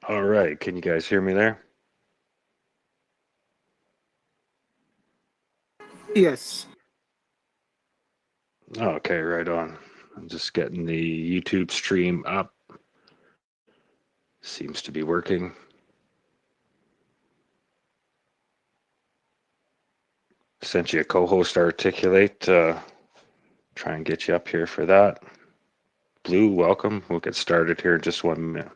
All right, can you guys hear me there? Yes. Okay, right on. I'm just getting the YouTube stream up. Seems to be working. Sent you a co-host to articulate. Try and get you up here for that. Blue, welcome. We'll get started here in just 1 minute.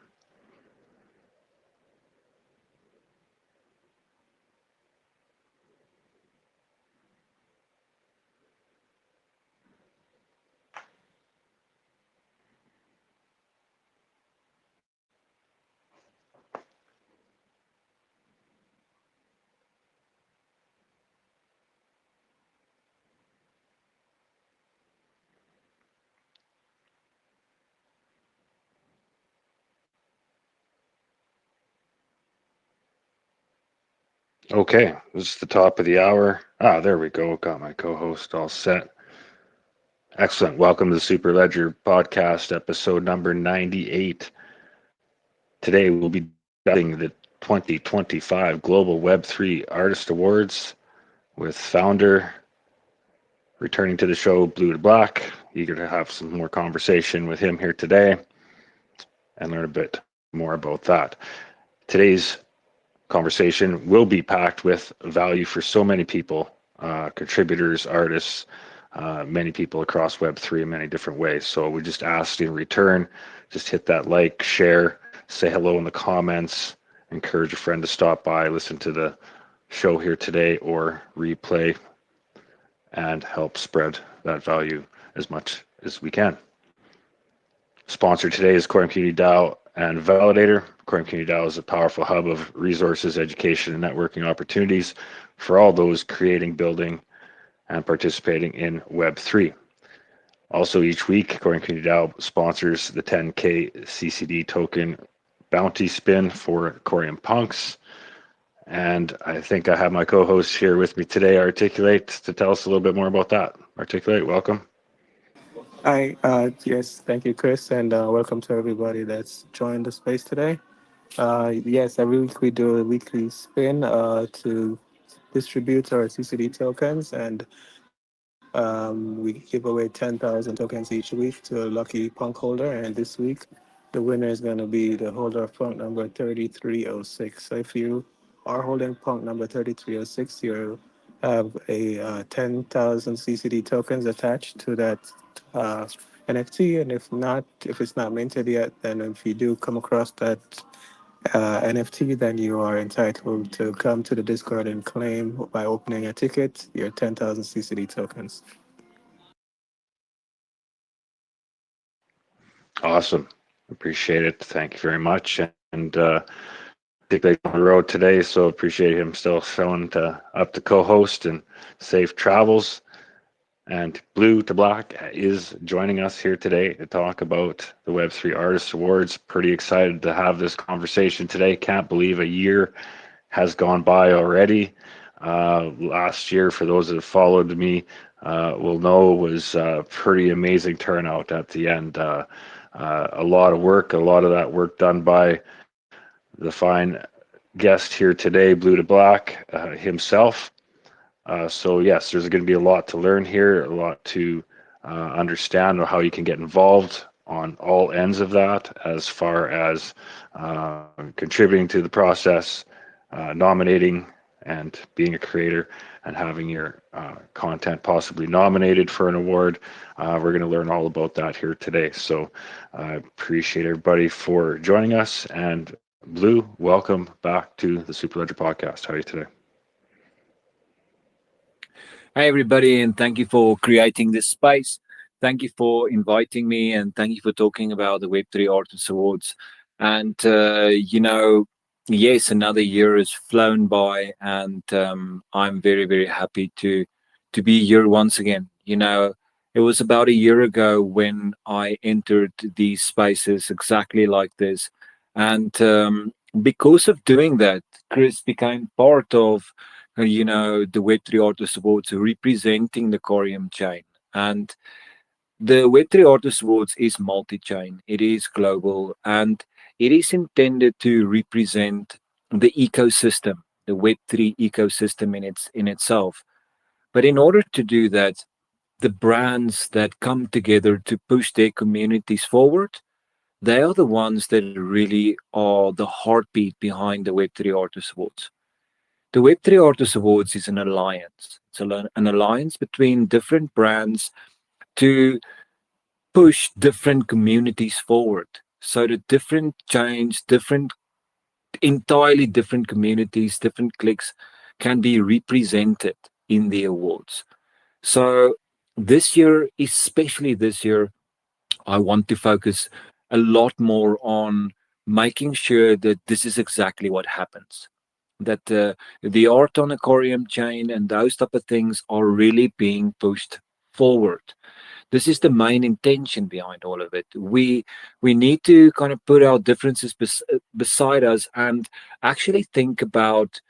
Okay, this is the top of the hour. There we go. Got my co-host all set. Excellent. Welcome to the Superledger Podcast, episode number 98. Today we'll be discussing the 2025 Global Web3 Artist Awards with founder returning to the show, Blue to Black. Eager to have some more conversation with him here today and learn a bit more about that. Today's conversation will be packed with value for so many people, contributors, artists, many people across Web3 in many different ways. So we just asked in return, just hit that like, share, say hello in the comments, encourage a friend to stop by, listen to the show here today or replay, and help spread that value as much as we can. Sponsor today is Core Community DAO and Validator. Core Community DAO is a powerful hub of resources, education, and networking opportunities for all those creating, building, and participating in Web3. Also, each week, Core Community DAO sponsors the 10K CCD token bounty spin for Corium Punks. And I think I have my co-host here with me today, Articulate, to tell us a little bit more about that. Articulate, welcome. Yes, thank you, Chris, and welcome to everybody that's joined the space today. Yes, every week we do a weekly spin to distribute our CCD tokens, and we give away 10,000 tokens each week to a lucky punk holder. And this week, the winner is going to be the holder of punk number 3306. So if you are holding punk number 3306, you have a 10,000 CCD tokens attached to that uh, NFT. And if not, if it's not minted yet, then if you do come across that NFT, then you are entitled to come to the Discord and claim by opening a ticket your 10,000 CCD tokens. Awesome. Appreciate it. Thank you very much. And particularly on the road today, so appreciate him still showing up to co-host and safe travels. And Blue to Black is joining us here today to talk about the Web3 Artist Awards. Pretty excited to have this conversation today. Can't believe a year has gone by already. Last year, for those that have followed me, will know was a pretty amazing turnout at the end. A lot of work, a lot of that work done by the fine guest here today, Blue to Black himself. So yes, there's going to be a lot to learn here, a lot to understand how you can get involved on all ends of that, as far as contributing to the process, nominating, and being a creator, and having your content possibly nominated for an award. We're going to learn all about that here today. So I appreciate everybody for joining us. And Blue, welcome back to the Superledger Podcast. How are you today? Hi, everybody, and thank you for creating this space. Thank you for inviting me, and thank you for talking about the Web3 Artist Awards. And, yes, another year has flown by, and I'm very, very happy to be here once again. It was about a year ago when I entered these spaces exactly like this. And because of doing that, Chris became part of the Web3 Artist Awards representing the Corium chain. And the Web3 Artist Awards is multi chain, it is global, and it is intended to represent the ecosystem, the Web3 ecosystem in itself. But in order to do that, the brands that come together to push their communities forward, they are the ones that really are the heartbeat behind the Web3 Artist Awards. The Web3 Artist Awards is an alliance. It's an alliance between different brands to push different communities forward. So the different chains, different, entirely different communities, different cliques can be represented in the awards. So this year, especially this year, I want to focus a lot more on making sure that this is exactly what happens. That the art on aquarium chain and those type of things are really being pushed forward. This is the main intention behind all of it. We need to kind of put our differences beside us and actually think about,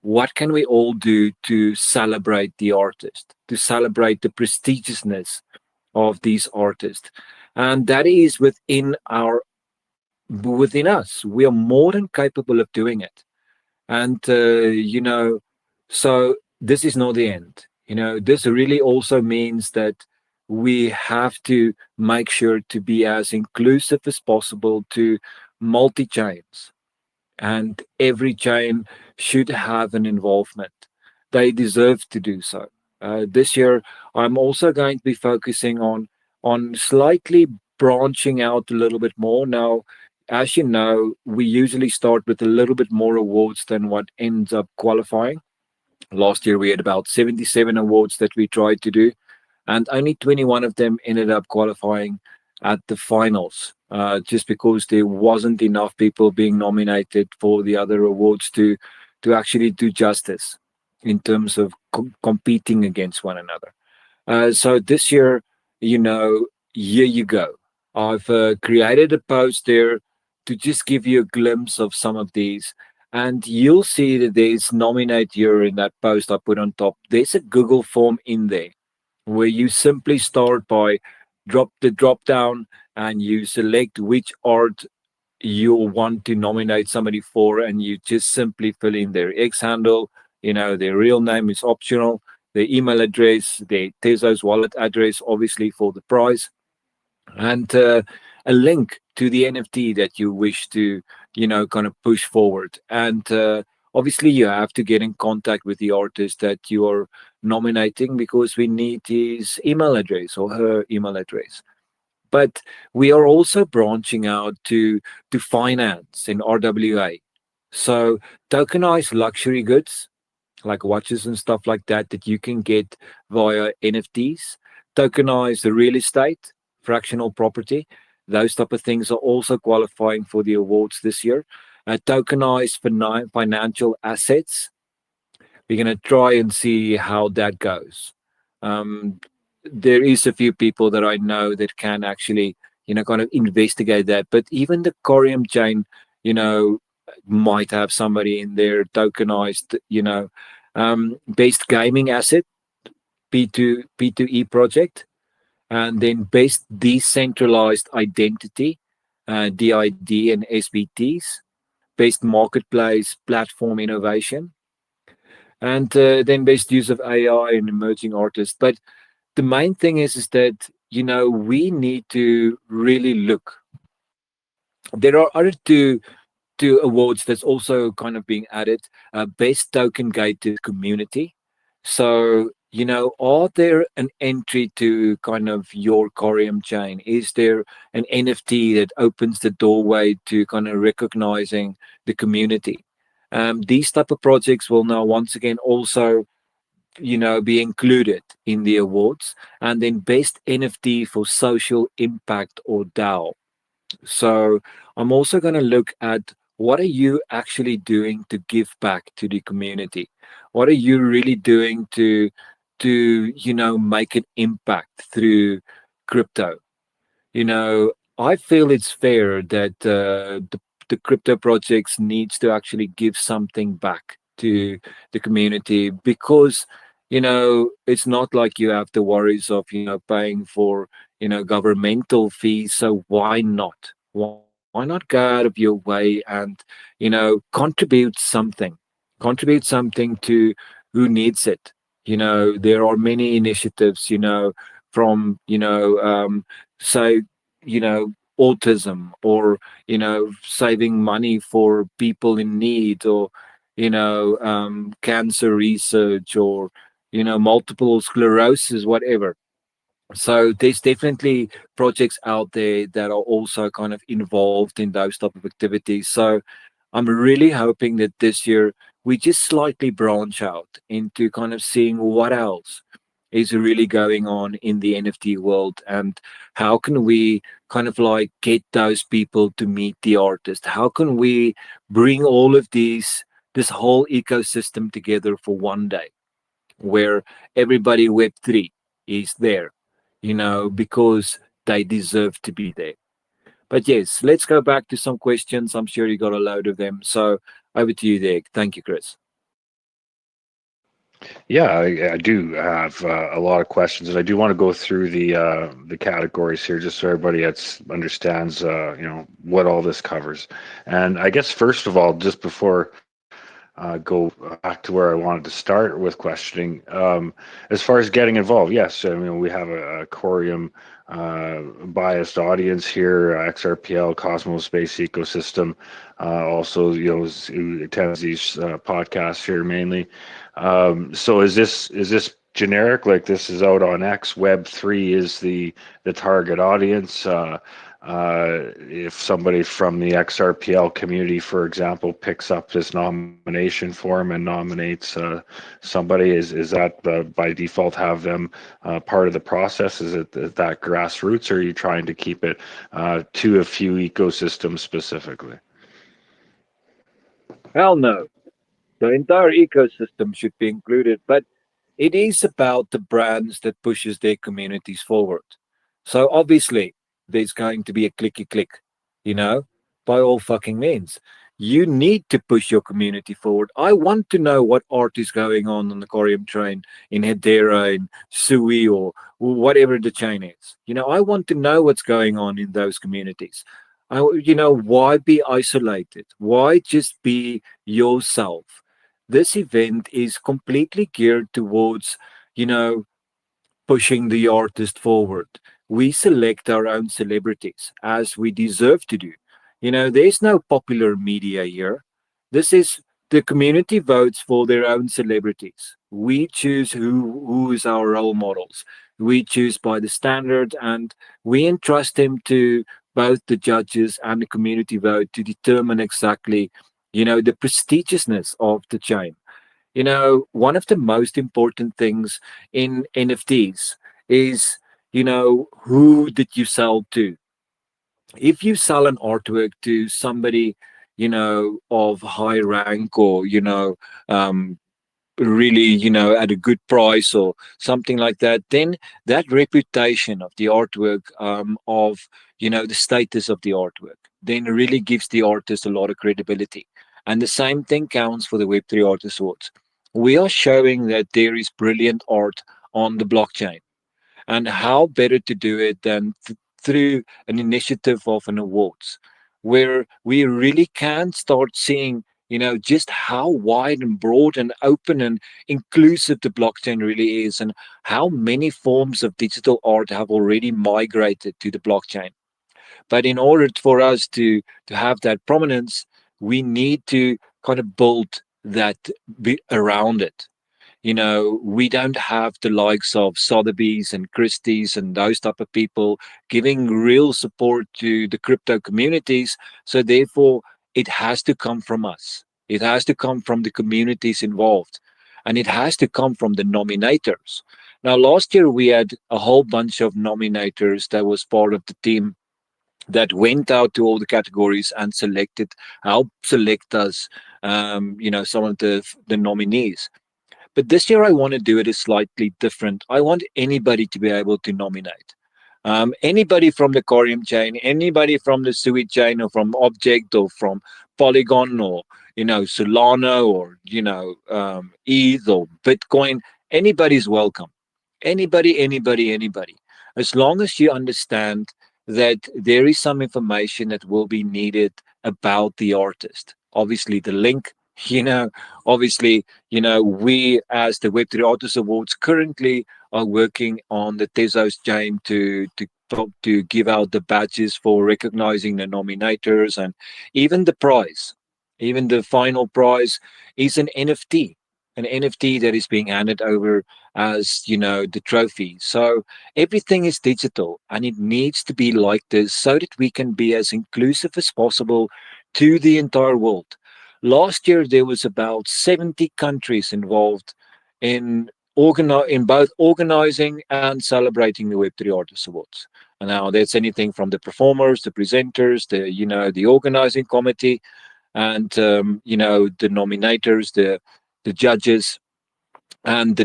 what can we all do to celebrate the artist, to celebrate the prestigiousness of these artists, and that is within us. We are more than capable of doing it, and so this is not the end. This really also means that we have to make sure to be as inclusive as possible to multi chains, and every chain should have an involvement. They deserve to do so. This year, I'm also going to be focusing on slightly branching out a little bit more. Now, as you know, we usually start with a little bit more awards than what ends up qualifying. Last year, we had about 77 awards that we tried to do, and only 21 of them ended up qualifying at the finals, just because there wasn't enough people being nominated for the other awards to actually do justice in terms of competing against one another. So this year, here you go. I've created a post there to just give you a glimpse of some of these. And you'll see that there's nominate here in that post I put on top. There's a Google form in there where you simply start by drop down and you select which art you want to nominate somebody for, and you just simply fill in their X handle. Their real name is optional, their email address, their Tezos wallet address, obviously for the prize, and a link to the NFT that you wish to, kind of push forward. And obviously, you have to get in contact with the artist that you are nominating, because we need his email address or her email address. But we are also branching out to finance in RWA. So tokenized luxury goods like watches and stuff like that you can get via NFTs, tokenized real estate, fractional property. Those type of things are also qualifying for the awards this year. Tokenized financial assets. We're going to try and see how that goes. Um, there is a few people that I know that can actually, kind of investigate that. But even the Corium chain, might have somebody in there tokenized, based gaming asset, P2E project, and then based decentralized identity, DID and SBTs, based marketplace platform innovation, and then based use of AI and emerging artists. But the main thing is that we need to really look. There are other two awards that's also kind of being added. Best token gated community. So are there an entry to kind of your Corium chain? Is there an NFT that opens the doorway to kind of recognizing the community? These type of projects will now once again also be included in the awards. And then best NFT for social impact or DAO. So I'm also going to look at what are you actually doing to give back to the community? What are you really doing to make an impact through crypto? I feel it's fair that the crypto projects needs to actually give something back to the community, because it's not like you have the worries of paying for governmental fees. So why not? Why Why not go out of your way and, contribute something to who needs it? There are many initiatives, from, say, autism, or, saving money for people in need, or, cancer research, or, multiple sclerosis, whatever. So there's definitely projects out there that are also kind of involved in those type of activities. So I'm really hoping that this year we just slightly branch out into kind of seeing what else is really going on in the NFT world, and how can we kind of like get those people to meet the artist? How can we bring all of this whole ecosystem together for one day, where everybody Web3 is there, because they deserve to be there. But yes, let's go back to some questions. I'm sure you got a load of them. So over to you there. Thank you, Chris. Yeah, I do have a lot of questions, and I do want to go through the categories here, just so everybody understands, what all this covers. And I guess first of all, just before go back to where I wanted to start with questioning, as far as getting involved, yes, I mean we have a Corium biased audience here, XRPL, Cosmos Space Ecosystem, also who attends these podcasts here mainly. So is this generic? Like this is out on X. Web3 is the target audience. If somebody from the XRPL community, for example, picks up this nomination form and nominates somebody, is that by default have them part of the process? Is it that grassroots, or are you trying to keep it to a few ecosystems specifically? Hell no. The entire ecosystem should be included, but it is about the brands that pushes their communities forward. So obviously, there's going to be a clicky click, you know, by all fucking means. You need to push your community forward. I want to know what art is going on the Corium train, in Hedera, in Sui, or whatever the chain is. I want to know what's going on in those communities. Why be isolated? Why just be yourself? This event is completely geared towards, you know, pushing the artist forward. We select our own celebrities as we deserve to do. There's no popular media here. This is the community votes for their own celebrities. We choose who is our role models. We choose by the standard, and we entrust them to both the judges and the community vote to determine exactly, the prestigiousness of the chain. One of the most important things in NFTs is, who did you sell to? If you sell an artwork to somebody, of high rank, or, um, really, at a good price or something like that, then that reputation of the artwork, of, the status of the artwork, then really gives the artist a lot of credibility. And the same thing counts for the Web3 Artist Awards. We are showing that there is brilliant art on the blockchain, and how better to do it than through an initiative of an awards, where we really can start seeing, just how wide and broad and open and inclusive the blockchain really is, and how many forms of digital art have already migrated to the blockchain. But in order for us to have that prominence, we need to kind of build that around it. We don't have the likes of Sotheby's and Christie's and those type of people giving real support to the crypto communities. So therefore, it has to come from us. It has to come from the communities involved, and it has to come from the nominators. Now, last year we had a whole bunch of nominators that was part of the team that went out to all the categories and helped select us, some of the nominees. But this year, I want to do it a slightly different. I want anybody to be able to nominate. Anybody from the Corium chain, anybody from the Sui chain, or from Object, or from Polygon, or Solana, or ETH, or Bitcoin. Anybody's welcome. Anybody, anybody, anybody. As long as you understand that there is some information that will be needed about the artist. Obviously, the link, you know, obviously, we as the Web3 Artist Awards currently are working on the Tezos chain to give out the badges for recognizing the nominators, and even the prize, even the final prize is an NFT that is being handed over as, the trophy. So everything is digital and it needs to be like this so that we can be as inclusive as possible to the entire world. Last year, there was about 70 countries involved in in both organizing and celebrating the Web3 Artists Awards. And now that's anything from the performers, the presenters, the organizing committee, and the nominators, the judges, and the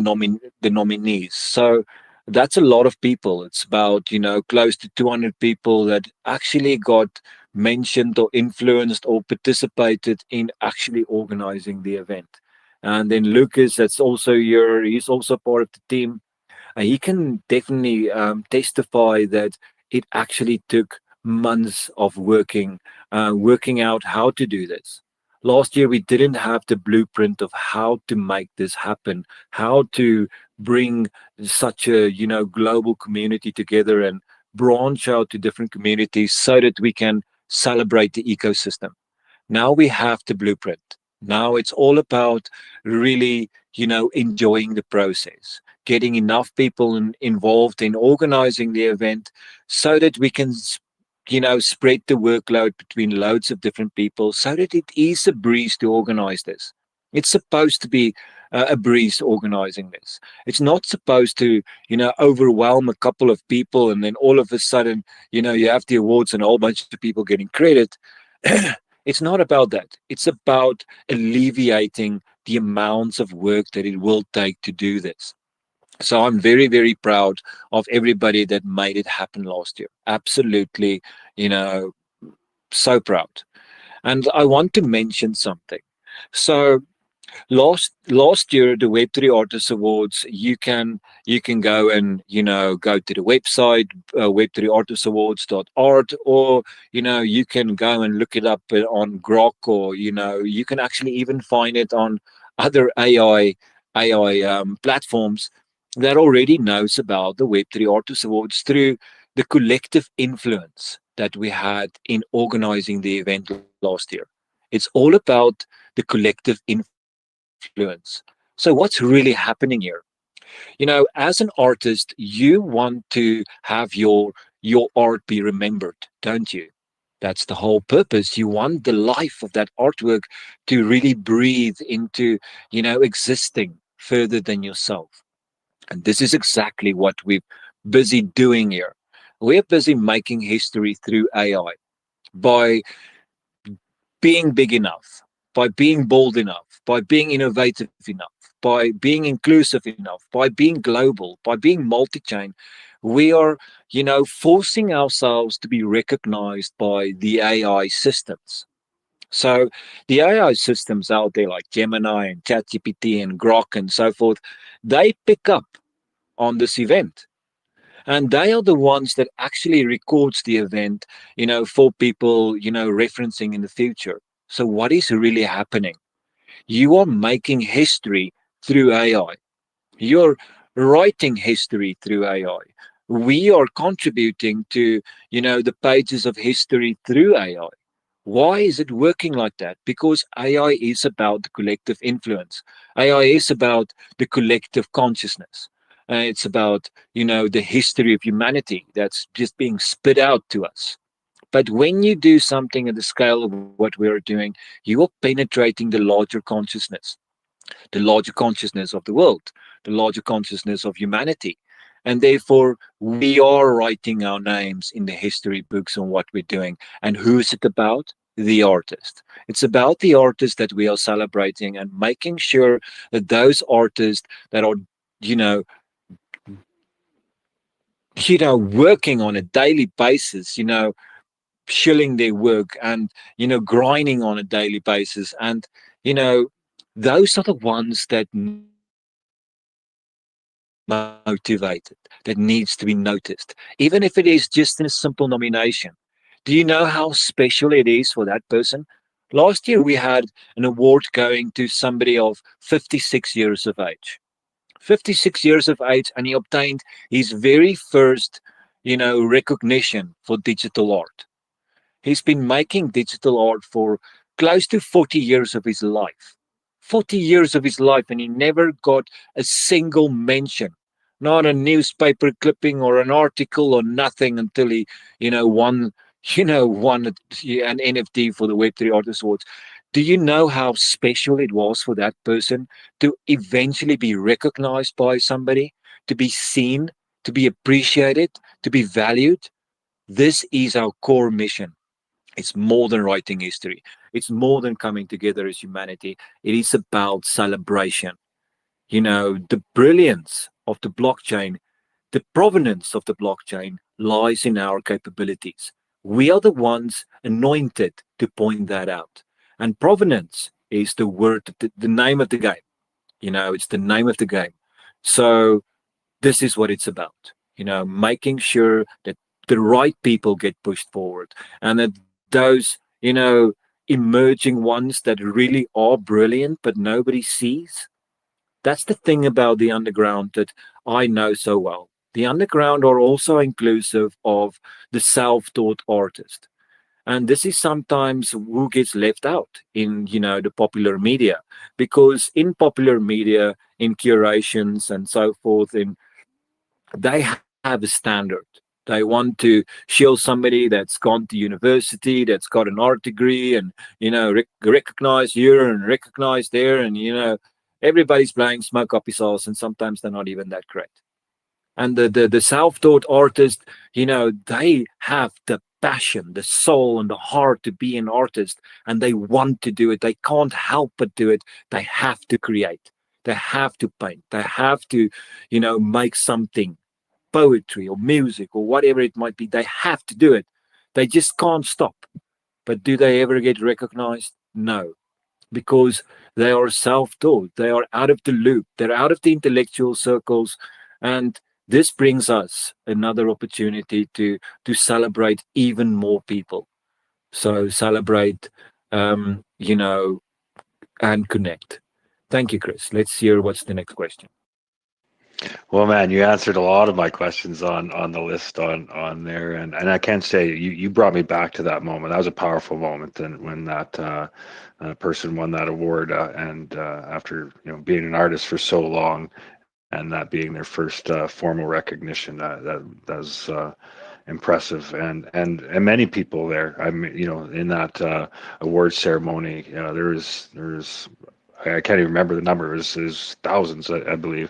nominees. So that's a lot of people. It's about, close to 200 people that actually got mentioned or influenced or participated in actually organizing the event. And then Lucas, that's also your he's also part of the team. He can definitely testify that it actually took months of working out how to do this. Last year, we didn't have the blueprint of how to make this happen, how to bring such a global community together and branch out to different communities so that we can celebrate the ecosystem. Now we have the blueprint. Now it's all about really, enjoying the process, getting enough people involved in organizing the event so that we can, spread the workload between loads of different people so that it is a breeze to organize this. It's supposed to be a breeze organizing this. It's not supposed to, overwhelm a couple of people and then all of a sudden, you have the awards and a whole bunch of people getting credit. It's not about that. It's about alleviating the amounts of work that it will take to do this. So I'm very, very proud of everybody that made it happen last year. Absolutely, you know, so proud. And I want to mention something. So last year, the Web3 Artist Awards, you can go and go to the website, web3artistawards.art, or you can go and look it up on Grok, or you can actually even find it on other AI platforms that already knows about the Web3 Artist Awards through the collective influence that we had in organizing the event last year. It's all about the collective influence. So what's really happening here? As an artist, you want to have your art be remembered, don't you? That's the whole purpose. You want the life of that artwork to really breathe into, existing further than yourself. And this is exactly what we're busy doing here. We're busy making history through AI by being big enough, by being bold enough, by being innovative enough, by being inclusive enough, by being global, by being multi chain. We are, forcing ourselves to be recognized by the AI systems. So the AI systems out there like Gemini and ChatGPT and Grok and so forth, they pick up on this event, and they are the ones that actually records the event, for people, referencing in the future. So what is really happening? You are making history through AI. You're writing history through AI. We are contributing to, the pages of history through AI. Why is it working like that? Because AI is about the collective influence. AI is about the collective consciousness. It's about, the history of humanity that's just being spit out to us. But when you do something at the scale of what we are doing, you are penetrating the larger consciousness of the world, the larger consciousness of humanity. And therefore, we are writing our names in the history books on what we're doing. And who is it about? The artist. It's about the artists that we are celebrating and making sure that those artists that are, you know, working on a daily basis, shilling their work and grinding on a daily basis, and you know those are the ones that need to be recognized. motivated, that needs to be noticed, even if it is just in a simple nomination. Do you know how special it is for that person? Last year, we had an award going to somebody of 56 years of age. 56 years of age, and he obtained his very first, recognition for digital art. He's been making digital art for close to 40 years of his life. 40 years of his life, and he never got a single mention, not a newspaper clipping or an article or nothing until he, won, won an NFT for the Web3 Artist Awards. Do you know how special it was for that person to eventually be recognized by somebody, to be seen, to be appreciated, to be valued? This is our core mission. It's more than writing history. It's more than coming together as humanity. It is about celebration. The brilliance of the blockchain, the provenance of the blockchain lies in our capabilities. We are the ones anointed to point that out. And provenance is the word, the name of the game. It's the name of the game. So this is what it's about. Making sure that the right people get pushed forward, and that those emerging ones that really are brilliant but nobody sees. That's the thing about the underground that I know so well. The underground are also inclusive of the self-taught artist, and this is sometimes who gets left out in the popular media, because in popular media, in curations and so forth, in they have a standard. They want to show somebody that's gone to university, that's got an art degree, and recognized here and recognized there, and everybody's blowing smoke up his ass, and sometimes they're not even that great. And the self-taught artist, they have the passion, the soul, and the heart to be an artist, and they want to do it. They can't help but do it. They have to create. They have to paint. They have to, make something, poetry or music or whatever it might be. They have to do it. They just can't stop. But do they ever get recognized? No, because they are self-taught. They are out of the loop. They're out of the intellectual circles, and this brings us another opportunity to celebrate even more people. So celebrate, and connect. Thank you, Chris. Let's hear what's the next question. Well, man, you answered a lot of my questions on the list on there, and I can say you brought me back to that moment. That was a powerful moment, and when that person won that award, and after being an artist for so long, and that being their first formal recognition, that was impressive, and many people there. I mean, in that award ceremony, there was I can't even remember the number. It was thousands, I believe.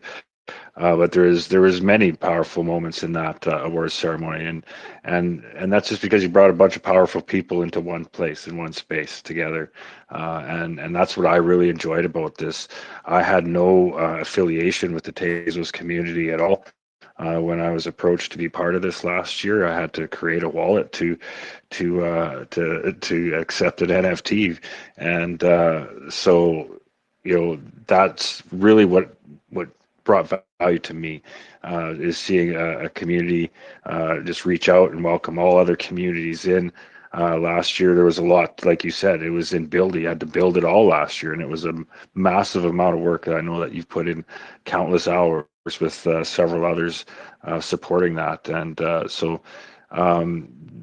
But there was many powerful moments in that awards ceremony, and that's just because you brought a bunch of powerful people into one place, in one space together, and that's what I really enjoyed about this. I had no affiliation with the Tezos community at all. When I was approached to be part of this last year, I had to create a wallet to accept an NFT, and so that's really what brought value to me, is seeing a community just reach out and welcome all other communities in. Last year, there was a lot, like you said, it was in building. You had to build it all last year, and it was a massive amount of work that I know that you've put in countless hours with several others supporting that. And so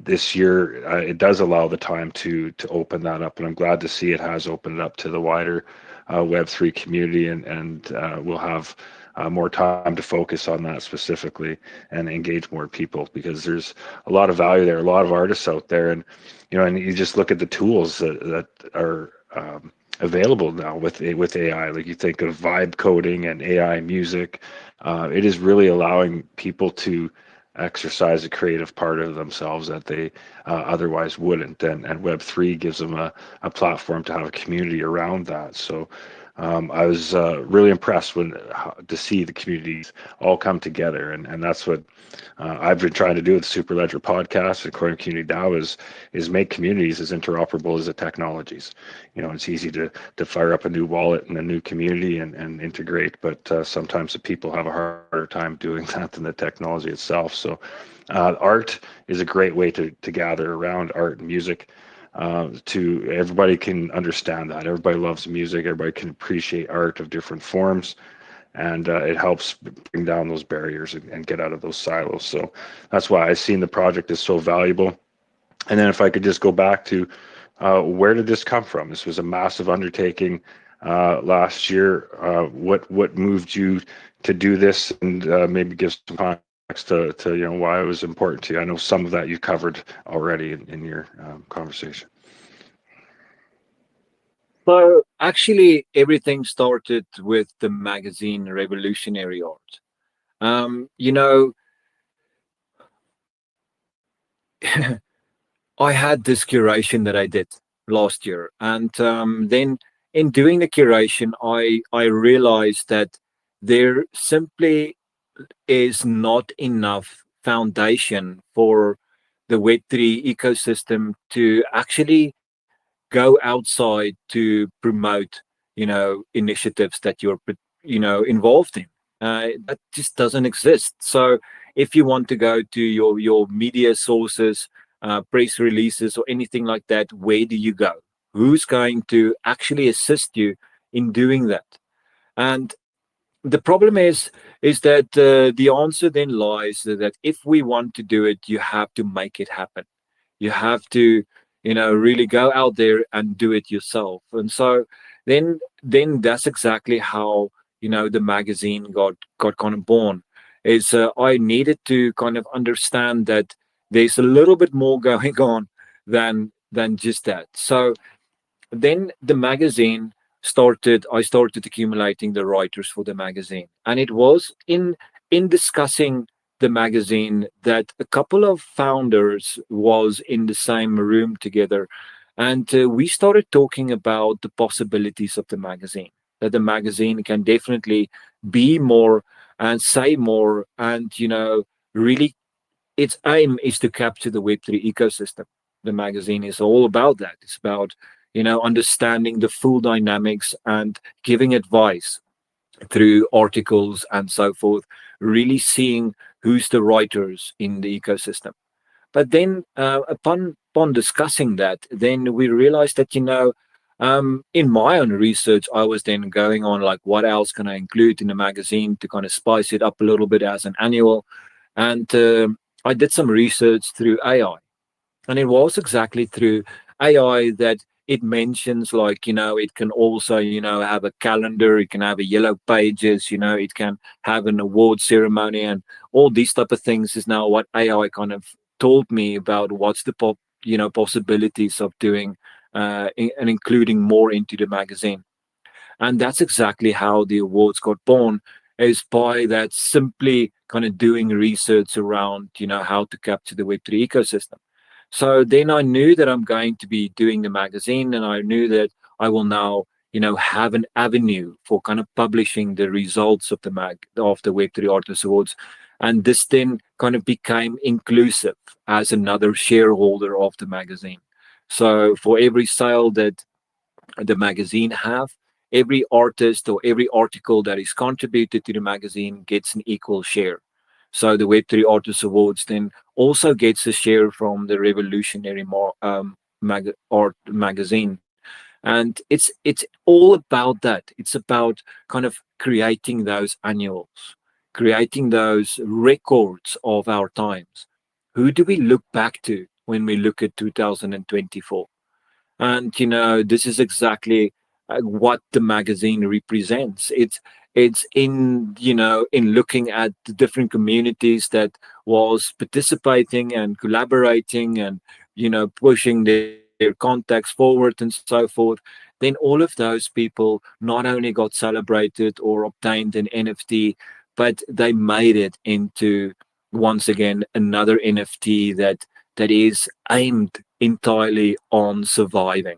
this year, it does allow the time to open that up, and I'm glad to see it has opened it up to the wider Web3 community, and we'll have more time to focus on that specifically and engage more people, because there's a lot of value there, a lot of artists out there, and and you just look at the tools that are available now with AI. Like, you think of vibe coding and AI music, it is really allowing people to exercise a creative part of themselves that they otherwise wouldn't, and Web3 gives them a platform to have a community around that. So I was really impressed to see the communities all come together, and that's what I've been trying to do with the Superledger podcast and Core Community DAO is make communities as interoperable as the technologies. It's easy to fire up a new wallet in a new community and integrate, but sometimes the people have a harder time doing that than the technology itself. So art is a great way to gather around art and music. To everybody can understand that everybody loves music, everybody can appreciate art of different forms, and it helps bring down those barriers and get out of those silos. So that's why I've seen the project is so valuable. And then if I could just go back to where did this come from? This was a massive undertaking last year. What moved you to do this, and maybe give some context to why it was important to you? I know some of that you covered already in your conversation. So actually, everything started with the magazine Revolutionary Art. You know, I had this curation that I did last year, and then in doing the curation, I realized that there simply is not enough foundation for the Web3 ecosystem to actually go outside to promote, initiatives that you're, involved in. That just doesn't exist. So if you want to go to your media sources, press releases, or anything like that, where do you go? Who's going to actually assist you in doing that? And the problem is that the answer then lies that if we want to do it, you have to make it happen. You have to, really go out there and do it yourself. And so then that's exactly how the magazine got kind of born. Is I needed to kind of understand that there's a little bit more going on than just that. So then the magazine started. I started accumulating the writers for the magazine, and it was in discussing the magazine that a couple of founders was in the same room together, and we started talking about the possibilities of the magazine, that the magazine can definitely be more and say more, and really its aim is to capture the Web3 ecosystem. The magazine is all about that. It's about, understanding the full dynamics and giving advice through articles and so forth, really seeing who's the writers in the ecosystem. But then, upon discussing that, then we realized that in my own research, I was then going on like, what else can I include in the magazine to kind of spice it up a little bit as an annual, and I did some research through AI, and it was exactly through AI that it mentions like it can also have a calendar, it can have a yellow pages, it can have an award ceremony, and all these type of things is now what AI kind of told me about what's the possibilities of doing and including more into the magazine. And that's exactly how the awards got born, is by that simply kind of doing research around how to capture the Web3 ecosystem. So then I knew that I'm going to be doing the magazine, and I knew that I will now have an avenue for kind of publishing the results of the Web3 Artist Awards. And this then kind of became inclusive as another shareholder of the magazine. So for every sale that the magazine have, every artist or every article that is contributed to the magazine gets an equal share. So the Web3 Artist Awards then also gets a share from the Revolutionary Art magazine. And it's all about that. It's about kind of creating those annuals, creating those records of our times. Who do we look back to when we look at 2024? And this is exactly what the magazine represents. It's in in looking at the different communities that was participating and collaborating and pushing their contacts forward and so forth. Then all of those people not only got celebrated or obtained an NFT, but they made it into, once again, another NFT that is aimed entirely on surviving.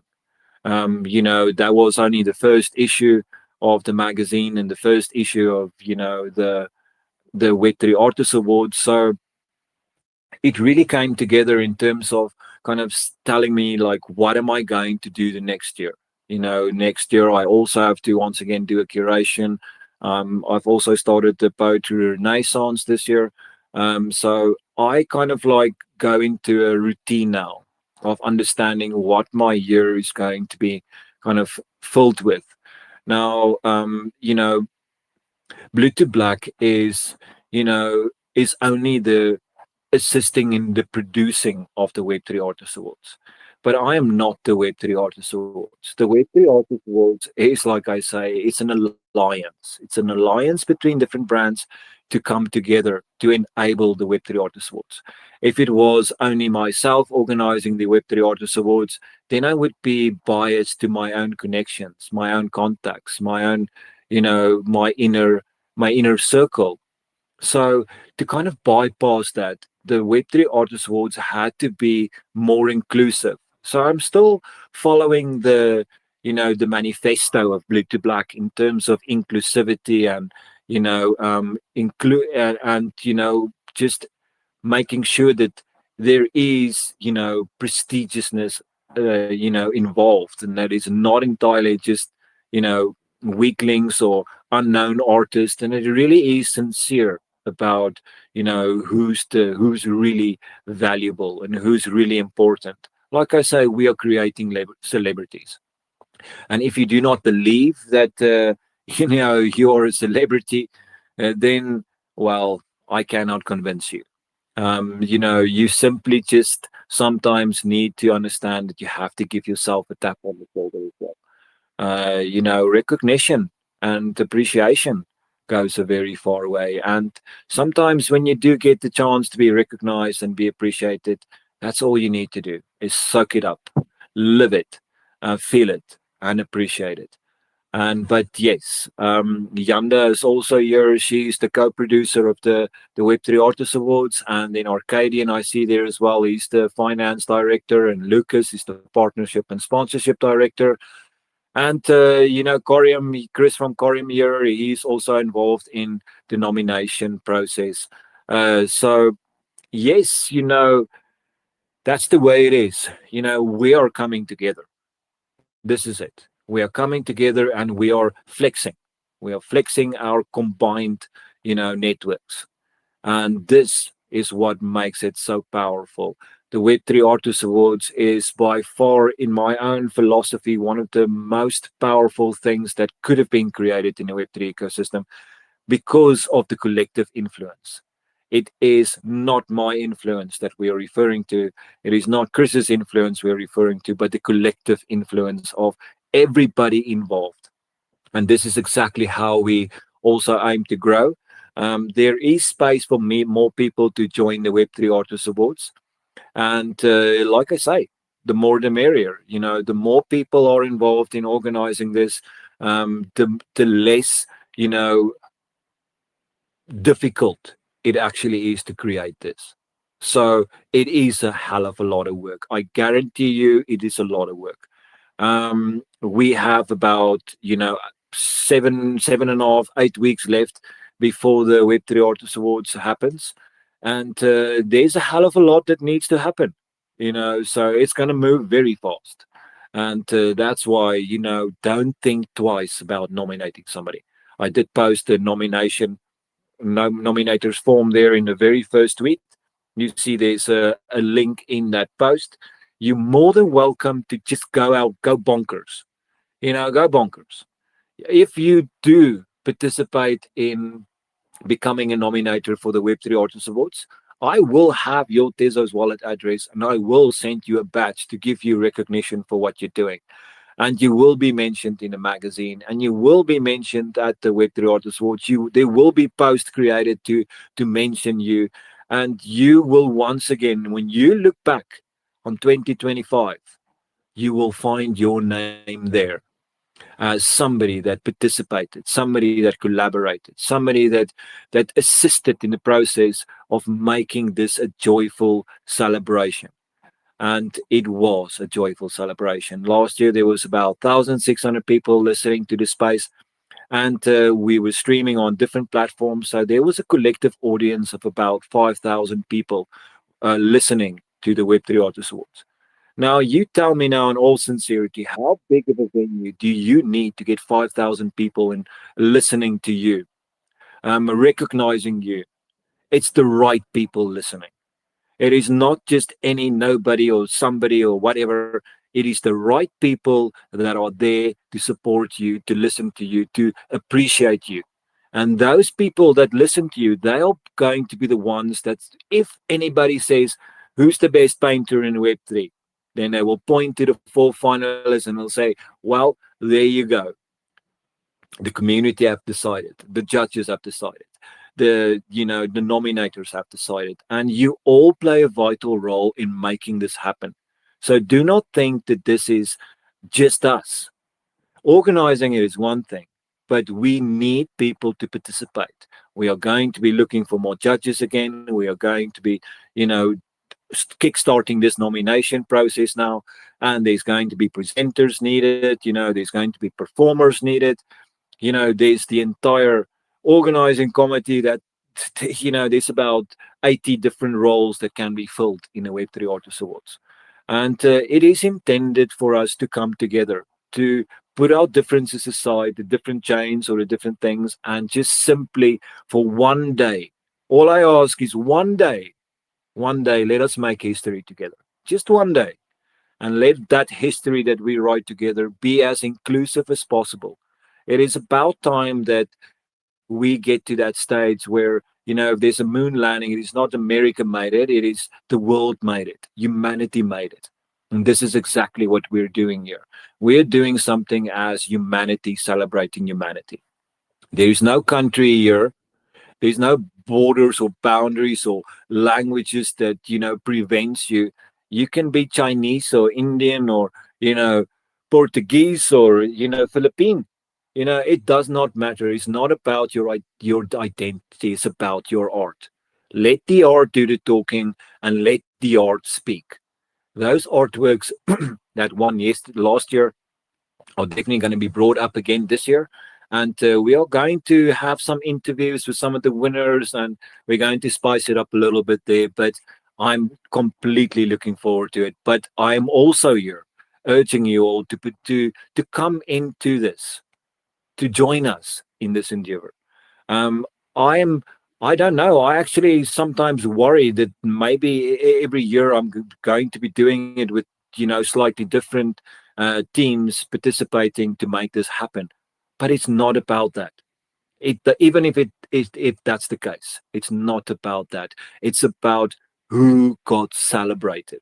That was only the first issue of the magazine and the first issue of the Web3 Artist Awards. So it really came together in terms of kind of telling me like, what am I going to do the next year? Next year I also have to once again do a curation. I've also started the Poetry Renaissance this year. So I kind of like go into a routine now of understanding what my year is going to be kind of filled with. Now, Blue to Black is only the assisting in the producing of the Web3 Artist Awards. But I am not the Web3 Artist Awards. The Web3 Artist Awards is, like I say, it's an alliance. It's an alliance between different brands to come together to enable the Web3 Artist Awards. If it was only myself organizing the Web3 Artist Awards, then I would be biased to my own connections, my own contacts, my own, my inner circle. So to kind of bypass that, the Web3 Artist Awards had to be more inclusive. So I'm still following the manifesto of Blue to Black in terms of inclusivity and include and just making sure that there is prestigiousness involved, and that is not entirely just you know weaklings or unknown artists, and it really is sincere about who's really valuable and who's really important. Like I say, we are creating celebrities, and if you do not believe that you're a celebrity, then, well, I cannot convince you. You simply just sometimes need to understand that you have to give yourself a tap on the shoulder as well. Recognition and appreciation goes a very far way. And sometimes when you do get the chance to be recognized and be appreciated, that's all you need to do is soak it up, live it, feel it, and appreciate it. And but yes, Yanda is also here. She's the co-producer of the Web3 Artist Awards, and then Arcadian I see there as well. He's the finance director, and Lucas is the partnership and sponsorship director. And Chris from Corium here, he's also involved in the nomination process. So yes, that's the way it is. We are coming together. This is it. We are coming together and we are flexing. We are flexing our combined, networks. And this is what makes it so powerful. The Web3 Artist Awards is by far, in my own philosophy, one of the most powerful things that could have been created in the Web3 ecosystem because of the collective influence. It is not my influence that we are referring to. It is not Chris's influence we're referring to, but the collective influence of everybody involved. And this is exactly how we also aim to grow. There is space for more people to join the Web3 Artist Awards. And like I say, the more the merrier. The more people are involved in organizing this, the less, difficult it actually is to create this. So it is a hell of a lot of work. I guarantee you it is a lot of work. We have about, 7.5, 8 weeks left before the Web3 Artist Awards happens. And there's a hell of a lot that needs to happen, so it's going to move very fast. And that's why, don't think twice about nominating somebody. I did post a nominators form there in the very first tweet. You see there's a link in that post. You're more than welcome to just go out, go bonkers, go bonkers. If you do participate in becoming a nominator for the Web3 Artist Awards, I will have your Tezos wallet address and I will send you a badge to give you recognition for what you're doing. And you will be mentioned in a magazine, and you will be mentioned at the Web3 Artist Awards. There will be posts created to mention you. And you will once again, when you look back on 2025, you will find your name there as somebody that participated, somebody that collaborated, somebody that assisted in the process of making this a joyful celebration. And it was a joyful celebration. Last year there was about 1,600 people listening to the space, and we were streaming on different platforms. So there was a collective audience of about 5,000 people listening to the Web3 Artist Awards. Now, you tell me now, in all sincerity, how big of a venue do you need to get 5,000 people in listening to you, recognizing you? It's the right people listening. It is not just any nobody or somebody or whatever. It is the right people that are there to support you, to listen to you, to appreciate you. And those people that listen to you, they are going to be the ones that, if anybody says, who's the best painter in Web3? Then they will point to the four finalists and they'll say, well, there you go. The community have decided, the judges have decided, the nominators have decided, and you all play a vital role in making this happen. So do not think that this is just us. Organizing it is one thing, but we need people to participate. We are going to be looking for more judges again. We are going to be, you know, kickstarting this nomination process now, and there's going to be presenters needed. There's going to be performers needed. There's the entire organizing committee that, there's about 80 different roles that can be filled in the Web3 Artist Awards. And it is intended for us to come together, to put our differences aside, the different chains or the different things, and just simply for one day. All I ask is one day, let us make history together. Just one day. And let that history that we write together be as inclusive as possible. It is about time that we get to that stage where, if there's a moon landing, it is not America made it, it is the world made it. Humanity made it. And this is exactly what we're doing here. We're doing something as humanity, celebrating humanity. There is no country here. There's no borders or boundaries or languages that, prevents you. You can be Chinese or Indian or, Portuguese or, Philippine. It does not matter. It's not about your identity. It's about your art. Let the art do the talking and let the art speak. Those artworks that won last year are definitely going to be brought up again this year. And we are going to have some interviews with some of the winners, and we're going to spice it up a little bit there. But I'm completely looking forward to it. But I'm also here urging you all to come into this, to join us in this endeavor. Um, I am. I don't know. I actually sometimes worry that maybe every year I'm going to be doing it with slightly different teams participating to make this happen. But it's not about that. Even if that's the case, it's not about that. It's about who got celebrated.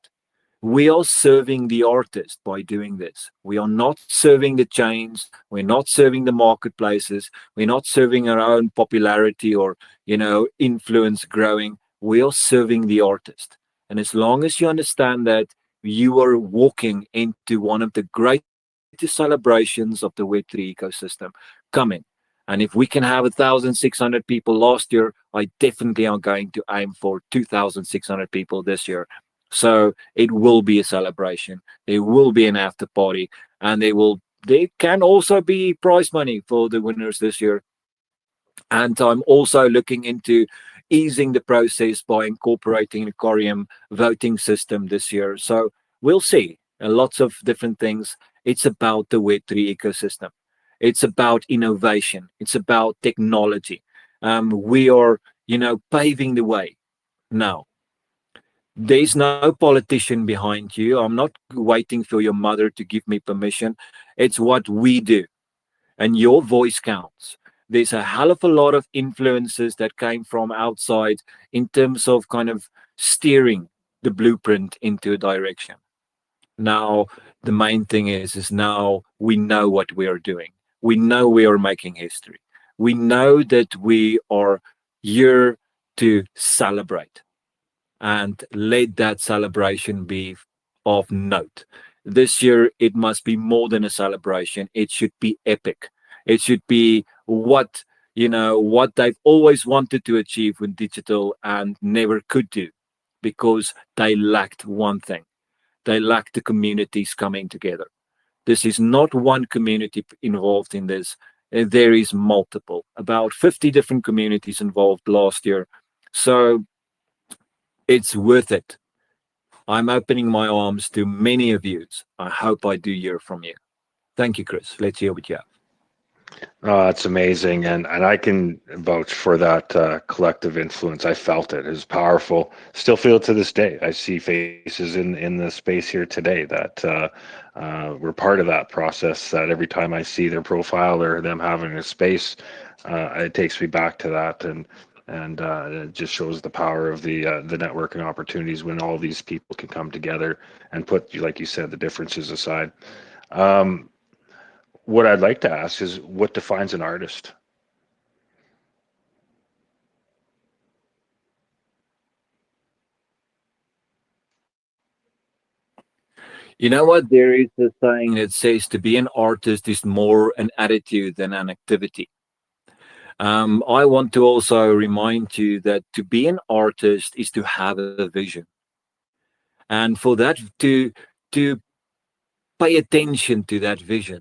We are serving the artist by doing this. We are not serving the chains. We're not serving the marketplaces. We're not serving our own popularity or, influence growing. We are serving the artist. And as long as you understand that, you are walking into one of the greatest celebrations of the Web3 ecosystem coming. And if we can have 1,600 people last year, I definitely am going to aim for 2,600 people this year. So it will be a celebration. There will be an after party, and there can also be prize money for the winners this year. And I'm also looking into easing the process by incorporating the Corium voting system this year. So we'll see. Lots of different things. It's about the Web3 ecosystem. It's about innovation. It's about technology. We are, paving the way now. There's no politician behind you. I'm not waiting for your mother to give me permission. It's what we do. And your voice counts. There's a hell of a lot of influences that came from outside in terms of kind of steering the blueprint into a direction. Now, the main thing is now we know what we are doing. We know we are making history. We know that we are here to celebrate, and let that celebration be of note. This year, it must be more than a celebration. It should be epic. It should be what they've always wanted to achieve with digital and never could do, because they lacked one thing. They lacked the communities coming together. This is not one community involved in this. there is multiple, about 50 different communities involved last year. So it's worth it. I'm opening my arms to many of you. I hope I do hear from you. Thank you, Chris. Let's hear what you have. Oh, that's amazing, and I can vouch for that collective influence. I felt it. It was powerful. Still feel it to this day. I see faces in the space here today that were part of that process. That every time I see their profile or them having a space, it takes me back to that, and it just shows the power of the networking opportunities when all these people can come together and put, like you said, the differences aside. Um, what I'd like to ask is what defines an artist? You know what? There is a saying that says to be an artist is more an attitude than an activity. I want to also remind you that to be an artist is to have a vision, and for that to pay attention to that vision,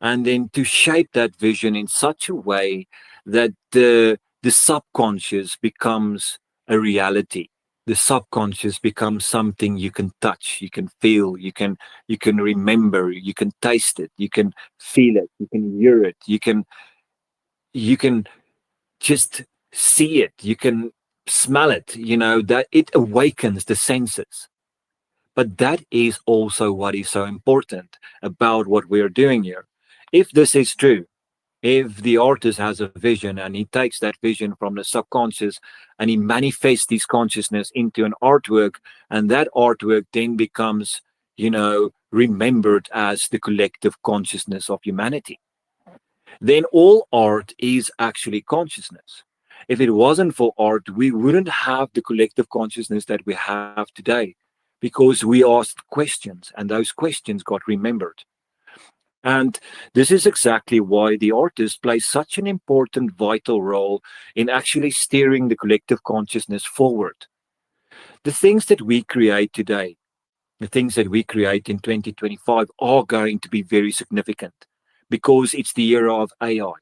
and then to shape that vision in such a way that the subconscious becomes a reality. The subconscious becomes something you can touch, you can feel, you can remember, you can taste it, you can feel it, you can hear it, you can just see it, you can smell it, that it awakens the senses. But that is also what is so important about what we are doing here. If this is true, if the artist has a vision and he takes that vision from the subconscious and he manifests his consciousness into an artwork, and that artwork then becomes, remembered as the collective consciousness of humanity, then all art is actually consciousness. If it wasn't for art, we wouldn't have the collective consciousness that we have today, because we asked questions and those questions got remembered. And this is exactly why the artist plays such an important, vital role in actually steering the collective consciousness forward. The things that we create today, the things that we create in 2025 are going to be very significant because it's the era of AI.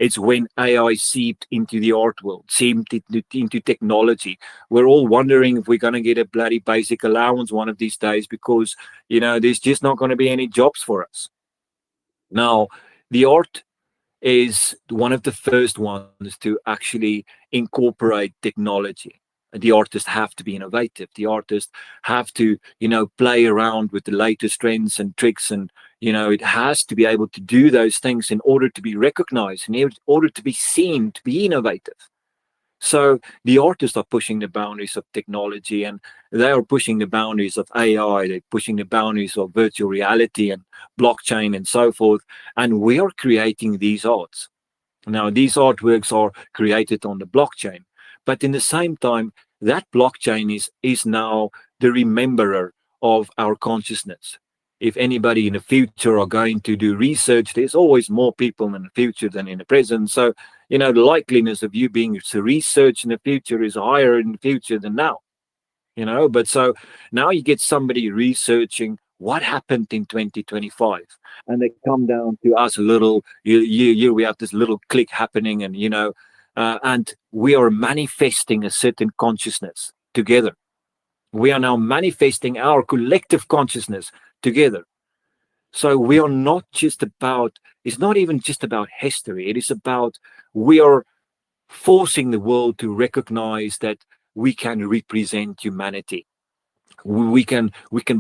It's when AI seeped into the art world, seeped into technology. We're all wondering if we're going to get a bloody basic allowance one of these days because, there's just not going to be any jobs for us. Now, the art is one of the first ones to actually incorporate technology. The artists have to be innovative. The artists have to, play around with the latest trends and tricks. And, it has to be able to do those things in order to be recognized, in order to be seen, to be innovative. So the artists are pushing the boundaries of technology, and they are pushing the boundaries of AI, they're pushing the boundaries of virtual reality and blockchain and so forth. And we are creating these arts. Now, these artworks are created on the blockchain, but in the same time, that blockchain is now the rememberer of our consciousness. If anybody in the future are going to do research, there's always more people in the future than in the present. So, the likeliness of you being researched in the future is higher in the future than now. But so now you get somebody researching what happened in 2025, and they come down to us a little, we have this little click happening, and we are manifesting a certain consciousness together. We are now manifesting our collective consciousness together. So we are not just about, it's not even just about history. It is about, we are forcing the world to recognize that we can represent humanity. We can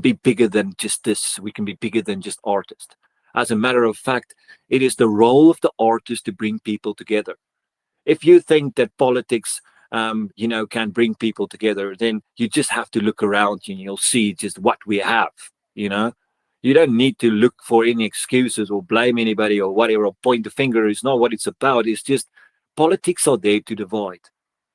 be bigger than just this. We can be bigger than just artists. As a matter of fact, it is the role of the artist to bring people together. If you think that politics, can bring people together, then you just have to look around and you'll see just what we have. You don't need to look for any excuses or blame anybody or whatever, or point the finger. It's not what it's about. It's just politics are there to divide.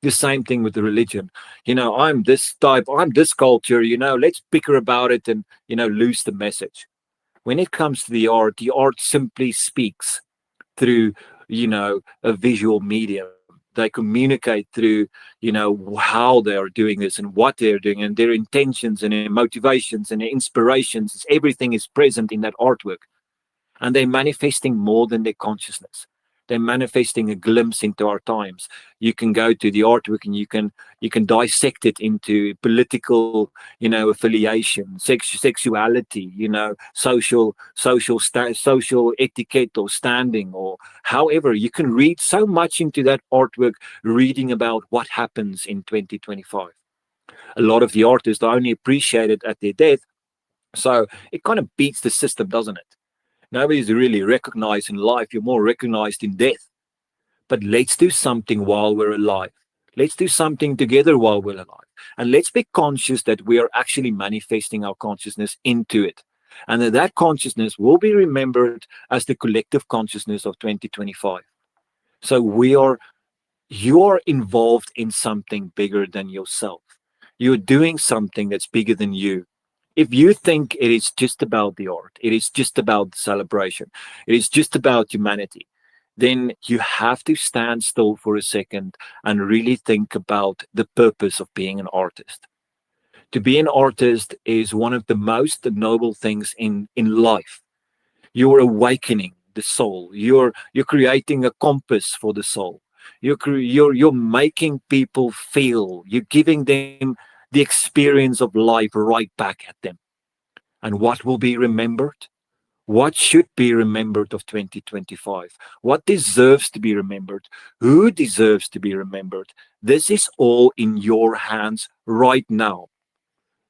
The same thing with the religion. I'm this type, I'm this culture, let's bicker about it and, lose the message. When it comes to the art simply speaks through, a visual medium. They communicate through, how they are doing this and what they're doing and their intentions and their motivations and their inspirations. Everything is present in that artwork. And they're manifesting more than their consciousness. They're manifesting a glimpse into our times. You can go to the artwork and you can dissect it into political, affiliation, sexuality, social etiquette or standing, or however. You can read so much into that artwork, reading about what happens in 2025. A lot of the artists are only appreciated at their death, so it kind of beats the system, doesn't it? Nobody's really recognized in life. You're more recognized in death. But let's do something while we're alive. Let's do something together while we're alive. And let's be conscious that we are actually manifesting our consciousness into it. And that consciousness will be remembered as the collective consciousness of 2025. So you're involved in something bigger than yourself. You're doing something that's bigger than you. If you think it is just about the art, it is just about the celebration, it is just about humanity, then you have to stand still for a second and really think about the purpose of being an artist. To be an artist is one of the most noble things in life. You're awakening the soul. You're creating a compass for the soul. You're making people feel. You're giving them the experience of life right back at them. And what will be remembered? What should be remembered of 2025? What deserves to be remembered? Who deserves to be remembered? This is all in your hands right now.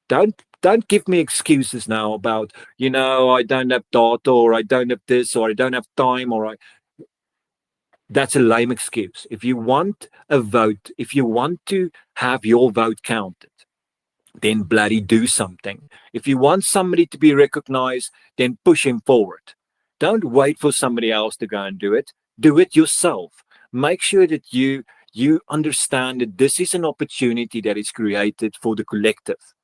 Don't give me excuses now about, I don't have data, or I don't have this, or I don't have time, that's a lame excuse. If you want a vote, if you want to have your vote counted, then bloody do something. If you want somebody to be recognized, then push him forward. Don't wait for somebody else to go and do it. Do it yourself. Make sure that you understand that this is an opportunity that is created for the collective.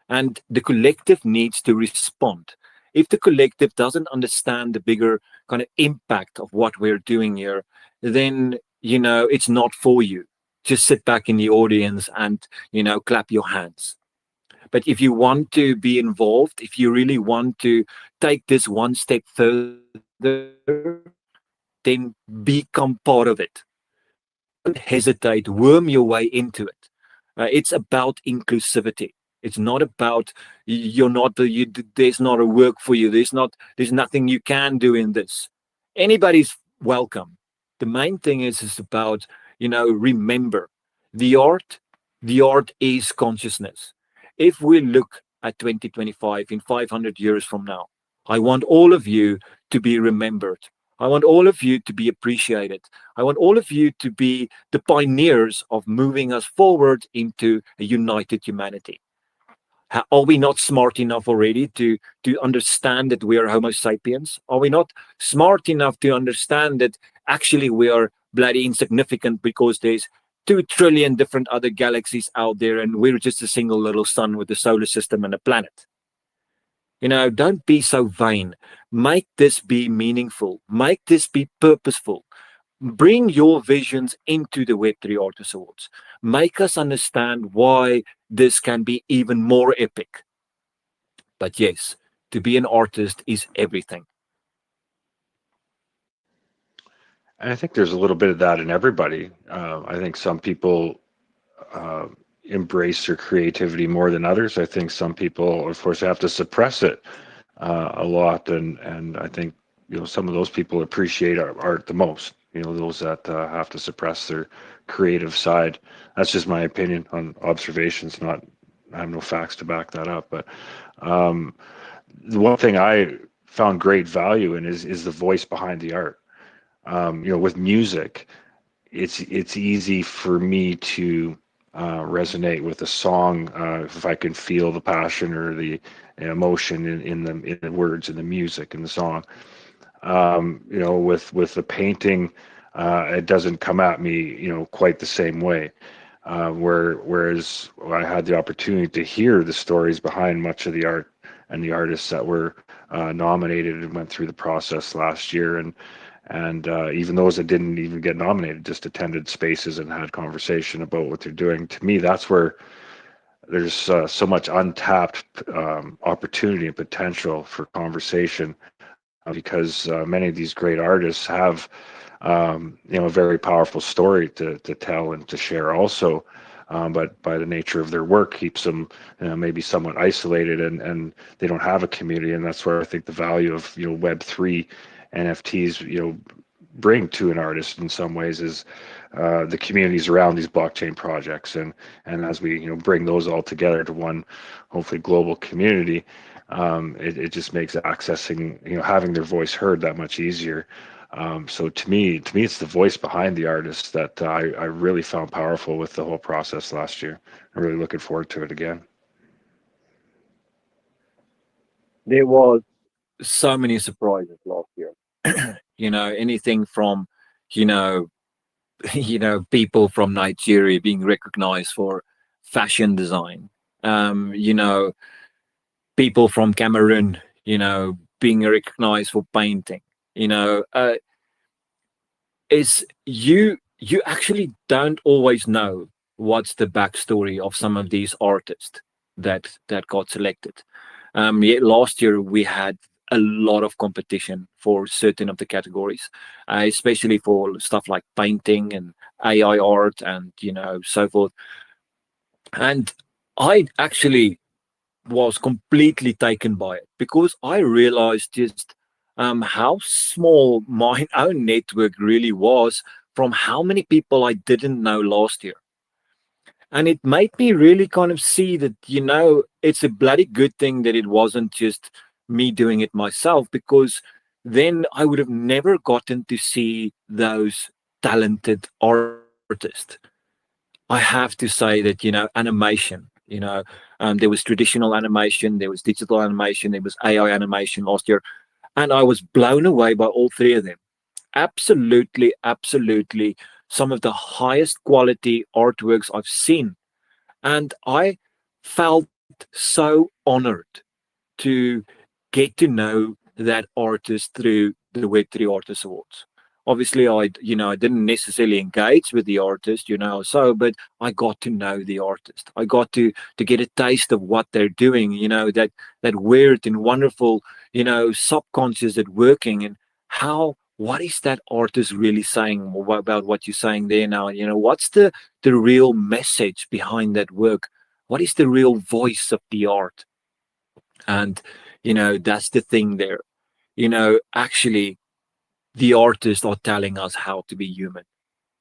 And the collective needs to respond. If the collective doesn't understand the bigger kind of impact of what we're doing here, then, it's not for you. Just sit back in the audience and, clap your hands. But if you want to be involved, if you really want to take this one step further, then become part of it. Don't hesitate, worm your way into it. It's about inclusivity. It's not about you're not there's not a work for you. There's nothing you can do in this. Anybody's welcome. The main thing is about, remember the art. The art is consciousness. If we look at 2025 in 500 years from now, I want all of you to be remembered. I want all of you to be appreciated. I want all of you to be the pioneers of moving us forward into a united humanity. Are we not smart enough already to understand that we are Homo sapiens? Are we not smart enough to understand that actually we are bloody insignificant because there's 2 trillion different other galaxies out there and we're just a single little sun with a solar system and a planet? Don't be so vain. Make this be meaningful. Make this be purposeful. Bring your visions into the Web3 Artist Awards. Make us understand why this can be even more epic. But yes, to be an artist is everything. And I think there's a little bit of that in everybody. I think some people uh, embrace their creativity more than others. I think some people, of course, have to suppress it a lot, and I think some of those people appreciate art the most. Those that have to suppress their creative side. That's just my opinion on observations. Not, I have no facts to back that up. But um, the one thing I found great value in is the voice behind the art. With music, it's easy for me to resonate with a song if I can feel the passion or the emotion in the words and the music and the song. With the painting, it doesn't come at me, quite the same way. Whereas I had the opportunity to hear the stories behind much of the art and the artists that were nominated and went through the process last year, and even those that didn't even get nominated just attended spaces and had conversation about what they're doing. To me, that's where there's so much untapped opportunity and potential for conversation, because many of these great artists have a very powerful story to tell and to share also. But by the nature of their work keeps them maybe somewhat isolated, and they don't have a community. And that's where I think the value of Web3 NFTs bring to an artist in some ways is the communities around these blockchain projects, and as we bring those all together to one hopefully global community, it just makes accessing having their voice heard that much easier. So to me, it's the voice behind the artist that I really found powerful with the whole process last year. I'm really looking forward to it again. There was so many surprises last year. Anything from, you know, people from Nigeria being recognized for fashion design. Um, you know, People from Cameroon, being recognized for painting. You know, is you actually don't always know what's the backstory of some of these artists that got selected. Yet last year we had a lot of competition for certain of the categories, especially for stuff like painting and AI art and so forth. And I actually was completely taken by it because I realized just how small my own network really was from how many people I didn't know last year. And it made me really kind of see that, it's a bloody good thing that it wasn't just me doing it myself, because then I would have never gotten to see those talented artists. I have to say that, animation, there was traditional animation, there was digital animation, there was AI animation last year. And I was blown away by all three of them. Absolutely, absolutely. Some of the highest quality artworks I've seen. And I felt so honored to get to know that artist through the Web3 Artist Awards. Obviously, I didn't necessarily engage with the artist, but I got to know the artist. I got to get a taste of what they're doing, that weird and wonderful, subconscious at working, and what is that artist really saying about what you're saying there now? What's the real message behind that work? What is the real voice of the art? And that's the thing there. Actually, the artists are telling us how to be human.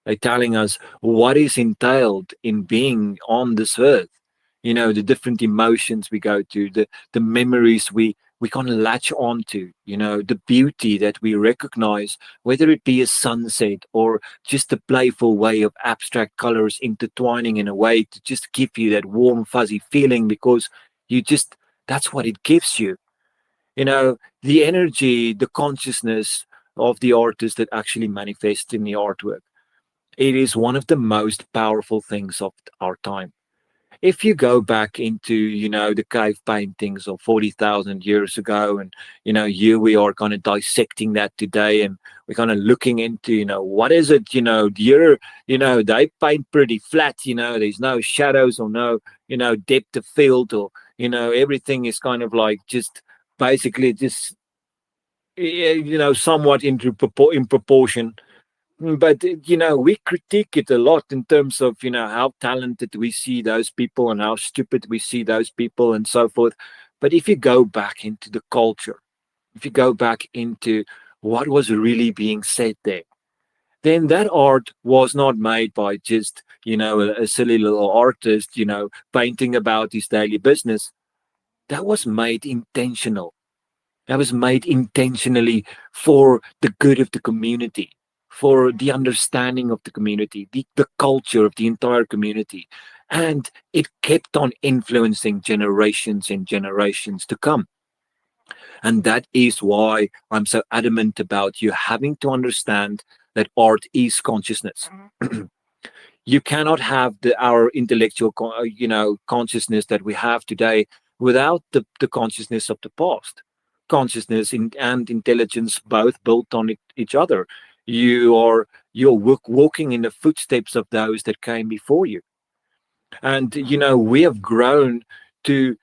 They're telling us what is entailed in being on this earth. The different emotions we go to, the memories we kind of latch onto, the beauty that we recognize, whether it be a sunset or just a playful way of abstract colors intertwining in a way to just give you that warm, fuzzy feeling, because that's what it gives you. The energy, the consciousness of the artist that actually manifests in the artwork. It is one of the most powerful things of our time. If you go back into, the cave paintings of 40,000 years ago, and, here we are kind of dissecting that today, and we're kind of looking into, what is it, here, they paint pretty flat, there's no shadows or no, depth of field, or, everything is kind of like just basically just somewhat in proportion. But we critique it a lot in terms of how talented we see those people and how stupid we see those people and so forth. But if you go back into the culture, if you go back into what was really being said there, then that art was not made by just a silly little artist painting about his daily business. That was made intentional. That was made intentionally for the good of the community, for the understanding of the community, the culture of the entire community. And it kept on influencing generations and generations to come. And that is why I'm so adamant about you having to understand that art is consciousness. You cannot have our intellectual consciousness that we have today without the consciousness of the past. Consciousness and intelligence both built on each other. You're walking in the footsteps of those that came before you. And we have grown to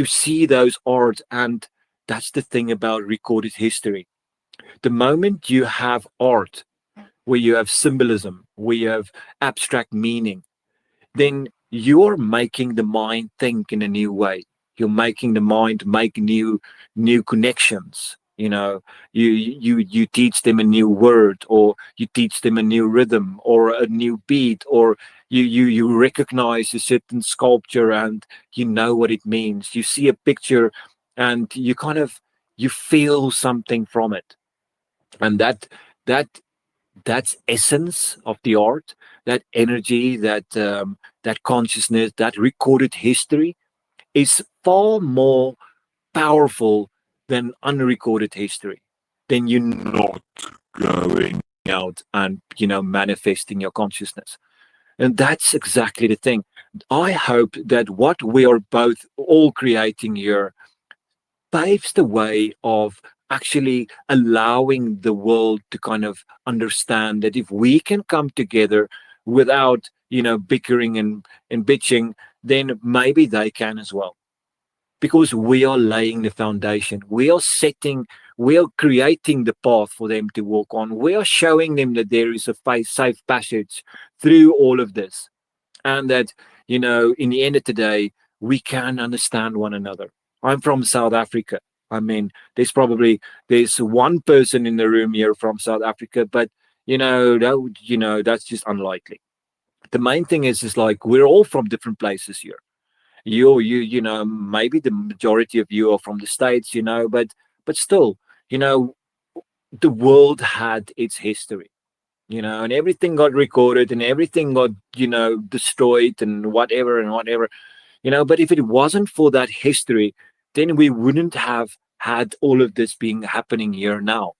see those art. And that's the thing about recorded history. The moment you have art, where you have symbolism, where you have abstract meaning, then you're making the mind think in a new way. You're making the mind make new connections. You teach them a new word, or you teach them a new rhythm, or a new beat, or you recognize a certain sculpture and you know what it means. You see a picture and you feel something from it. And that that's essence of the art, that energy, that consciousness, that recorded history is far more powerful than unrecorded history. Then you're not going out and manifesting your consciousness. And that's exactly the thing. I hope that what we are both all creating here paves the way of actually allowing the world to kind of understand that if we can come together without bickering and bitching, then maybe they can as well, because we are laying the foundation, we are creating the path for them to walk on, we are showing them that there is a safe passage through all of this, and that in the end of the day we can understand one another. I'm from South Africa. I mean, there's one person in the room here from South Africa, but that's just unlikely. The main thing is like we're all from different places here. Maybe the majority of you are from the States, but still, you know the world had its history, and everything got recorded and everything got destroyed and whatever. But if it wasn't for that history, then we wouldn't have had all of this being happening here now.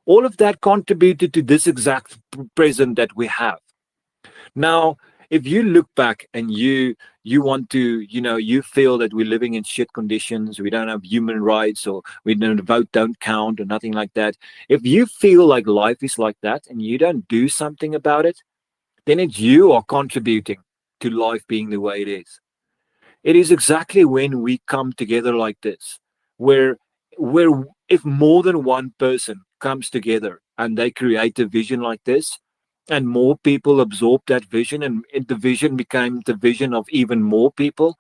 All of that contributed to this exact present that we have now. If you look back and you want to, you feel that we're living in shit conditions, we don't have human rights, or we don't vote don't count or nothing like that. If you feel like life is like that and you don't do something about it, then it's you are contributing to life being the way it is. It is exactly when we come together like this, where if more than one person comes together and they create a vision like this, and more people absorb that vision, and the vision became the vision of even more people,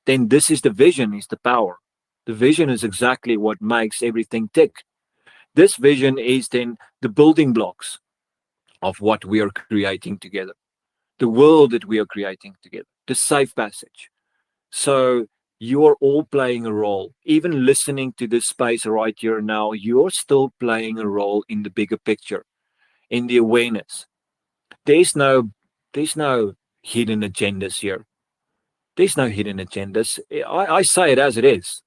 then this is the vision, is the power. The vision is exactly what makes everything tick. This vision is then the building blocks of what we are creating together, the world that we are creating together, the safe passage. So you are all playing a role. Even listening to this space right here now, you're still playing a role in the bigger picture, in the awareness. There's no there's no hidden agendas here. There's no hidden agendas. I say it as it is.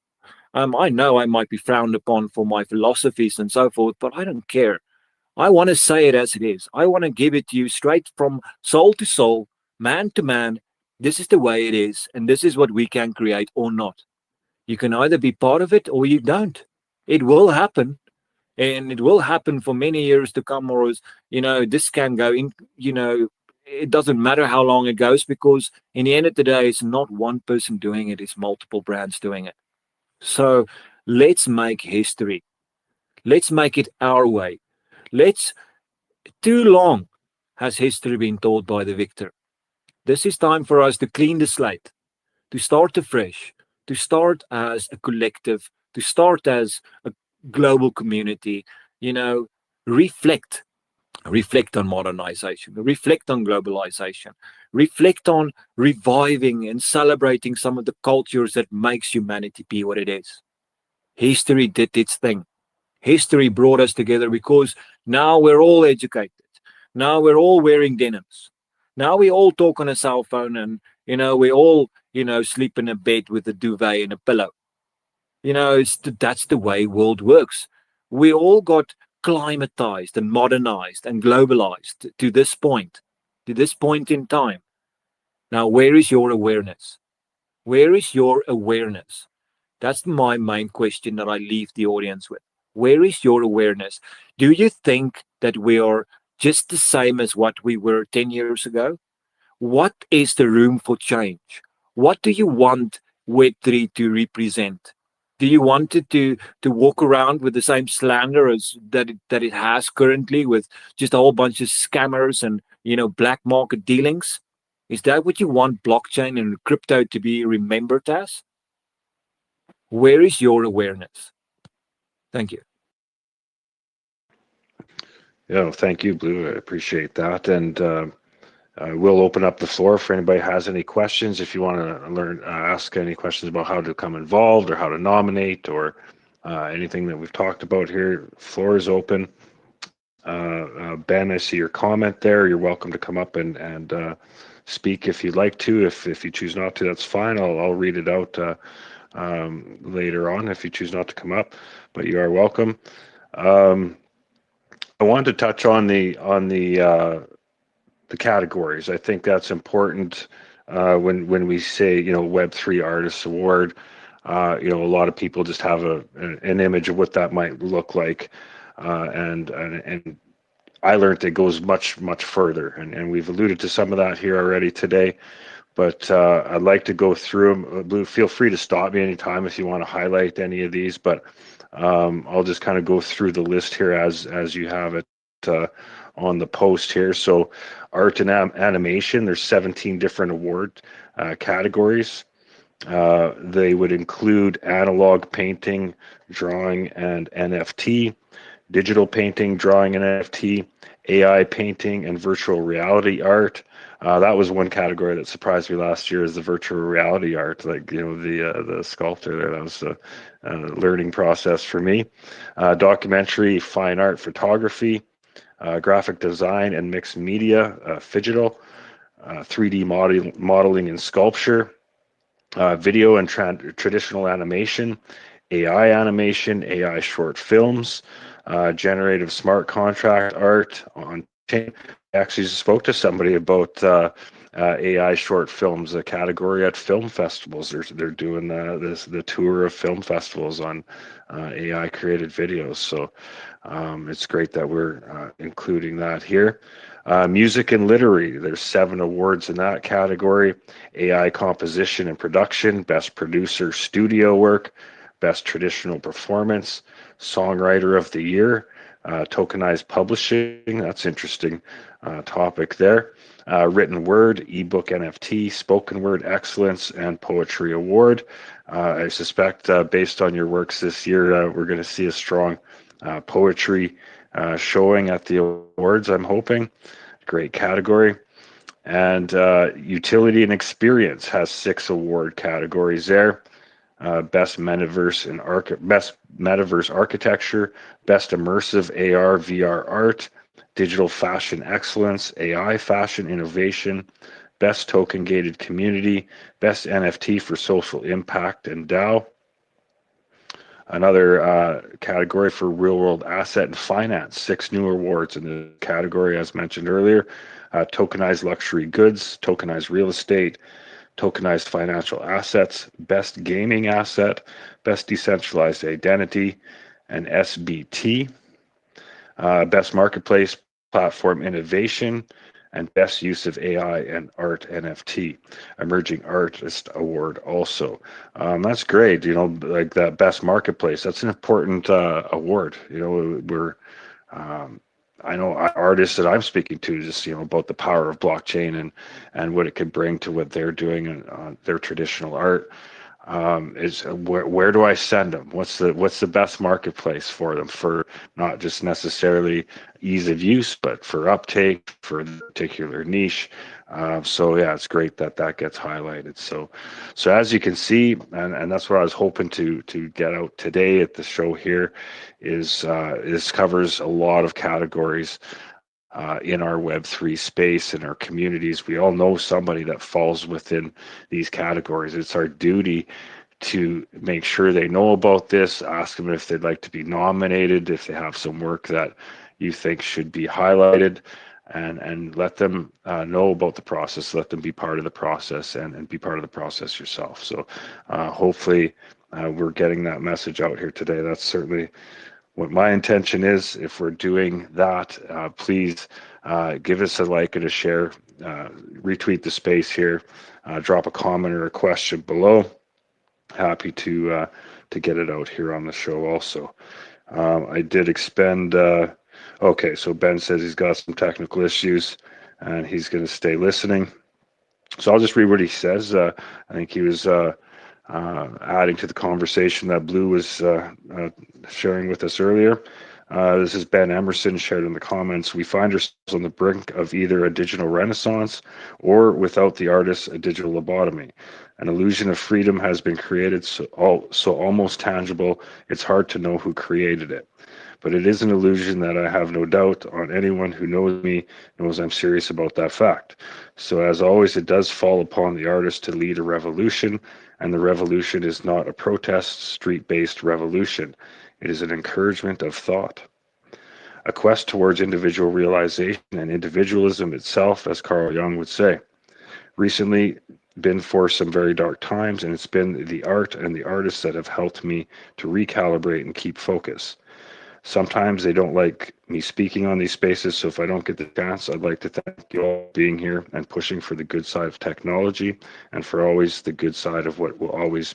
I know I might be frowned upon for my philosophies and so forth, but I don't care. I want to say it as it is. I want to give it to you straight from soul to soul, man to man. This is the way it is, and this is what we can create or not. You can either be part of it or you don't. It will happen, and it will happen for many years to come. Or, this can go in, it doesn't matter how long it goes, because in the end of the day, it's not one person doing it, it's multiple brands doing it. So let's make history. Let's make it our way. Let's, too long has history been told by the victor. This is time for us to clean the slate, to start afresh, to start as a collective, to start as a global community, you know, reflect. Reflect on modernization, reflect on globalization, reflect on reviving and celebrating some of the cultures that makes humanity be what it is. History did its thing. History brought us together because now we're all educated. Now we're all wearing denims. Now we all talk on a cell phone, and we all sleep in a bed with a duvet and a pillow. That's the way world works. We all got climatized and modernized and globalized to this point in time. Now, where is your awareness? Where is your awareness? That's my main question that I leave the audience with. Where is your awareness? Do you think that we are just the same as what we were 10 years ago? What is the room for change? What do you want Web3 to represent? Do you want it to walk around with the same slander as that it has currently, with just a whole bunch of scammers and black market dealings? Is that what you want blockchain and crypto to be remembered as? Where is your awareness? Thank you. Yeah, thank you, Blue. I appreciate that. And we'll open up the floor for anybody who has any questions. If you want to ask any questions about how to become involved or how to nominate or anything that we've talked about here, floor is open. Ben, I see your comment there. You're welcome to come up and speak if you'd like to. If you choose not to, that's fine. I'll read it out later on if you choose not to come up, but you are welcome. I wanted to touch on the categories. I think that's important when we say Web3 Artist Award. A lot of people just have an image of what that might look like, and I learned it goes much further, and we've alluded to some of that here already today. But I'd like to go through them. Blue, feel free to stop me anytime if you want to highlight any of these, but I'll just kind of go through the list here as you have it on the post here. So art and animation, there's 17 different award categories. They would include analog painting, drawing, and NFT, digital painting, drawing, and NFT, AI painting, and virtual reality art. That was one category that surprised me last year, is the virtual reality art. Like, the sculptor there, that was a learning process for me. Documentary, fine art, photography, graphic design and mixed media, digital, 3D modeling and sculpture, video and traditional animation, AI short films, generative smart contract art on chain. I actually spoke to somebody about AI short films, a category at film festivals. They're doing the tour of film festivals on AI created videos. So it's great that we're including that here. Music and literary, there's 7 awards in that category. AI composition and production, best producer studio work, best traditional performance, songwriter of the year, tokenized publishing, that's interesting topic there. Written word, ebook, NFT, spoken word excellence, and poetry award. I suspect based on your works this year, we're going to see a strong poetry showing at the awards, I'm hoping. Great category. And utility and experience has 6 award categories there. Best metaverse architecture, best immersive AR VR art, digital fashion excellence, AI fashion innovation, best token gated community, best NFT for social impact and DAO. Another category for real world asset and finance, 6 new awards in the category as mentioned earlier. Tokenized luxury goods, tokenized real estate, tokenized financial assets, best gaming asset, best decentralized identity, and SBT, best marketplace platform innovation, and best use of AI and art NFT, emerging artist award also. That's great. Like that best marketplace, that's an important award. We're I know artists that I'm speaking to just about the power of blockchain and what it could bring to what they're doing and their traditional art. Is where do I send them? What's the best marketplace for them, for not just necessarily ease of use, but for uptake for the particular niche. So yeah, it's great that gets highlighted. So as you can see, and that's what I was hoping to get out today at the show here, is this covers a lot of categories in our Web3 space, in our communities. We all know somebody that falls within these categories. It's our duty to make sure they know about this, ask them if they'd like to be nominated, if they have some work that you think should be highlighted, and let them know about the process, let them be part of the process and be part of the process yourself. So hopefully we're getting that message out here today. That's certainly what my intention is. If we're doing that, please give us a like and a share, retweet the space here, drop a comment or a question below. Happy to to get it out here on the show also. I did expend, okay, so Ben says he's got some technical issues and he's going to stay listening. So I'll just read what he says. I think he was adding to the conversation that Blue was sharing with us earlier. This is Ben Emerson shared in the comments. We find ourselves on the brink of either a digital renaissance or, without the artists, a digital lobotomy. An illusion of freedom has been created so almost tangible, it's hard to know who created it. But it is an illusion that I have no doubt on anyone who knows me knows I'm serious about that fact. So as always, it does fall upon the artist to lead a revolution, and the revolution is not a protest, street-based revolution. It is an encouragement of thought, a quest towards individual realization and individualism itself, as Carl Jung would say. Recently been for some very dark times, and it's been the art and the artists that have helped me to recalibrate and keep focus. Sometimes they don't like me speaking on these spaces, so if I don't get the chance, I'd like to thank you all for being here and pushing for the good side of technology and for always the good side of what will always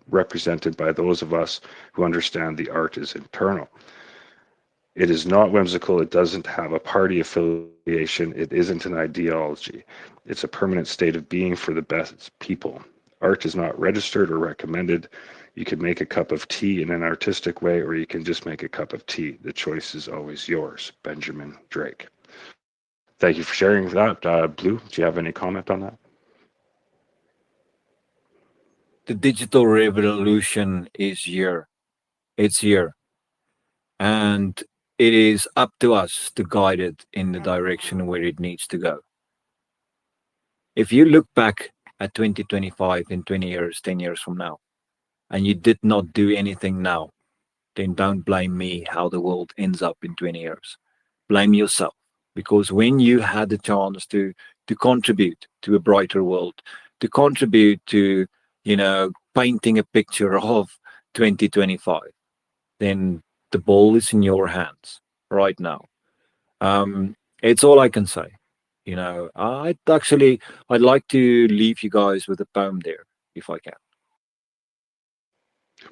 represented by those of us who understand the art is internal. It is not whimsical. It doesn't have a party affiliation. It isn't an ideology. It's a permanent state of being for the best people. Art is not registered or recommended. You can make a cup of tea in an artistic way, or you can just make a cup of tea. The choice is always yours. Benjamin Drake. Thank you for sharing that. Blue, do you have any comment on that? The digital revolution is here. It's here. And it is up to us to guide it in the direction where it needs to go. If you look back at 2025 in 20 years, 10 years from now, and you did not do anything now, then don't blame me how the world ends up in 20 years. Blame yourself. Because when you had the chance to contribute to a brighter world, to contribute to, painting a picture of 2025, then the ball is in your hands right now. It's all I can say. I'd like to leave you guys with a poem there, if I can.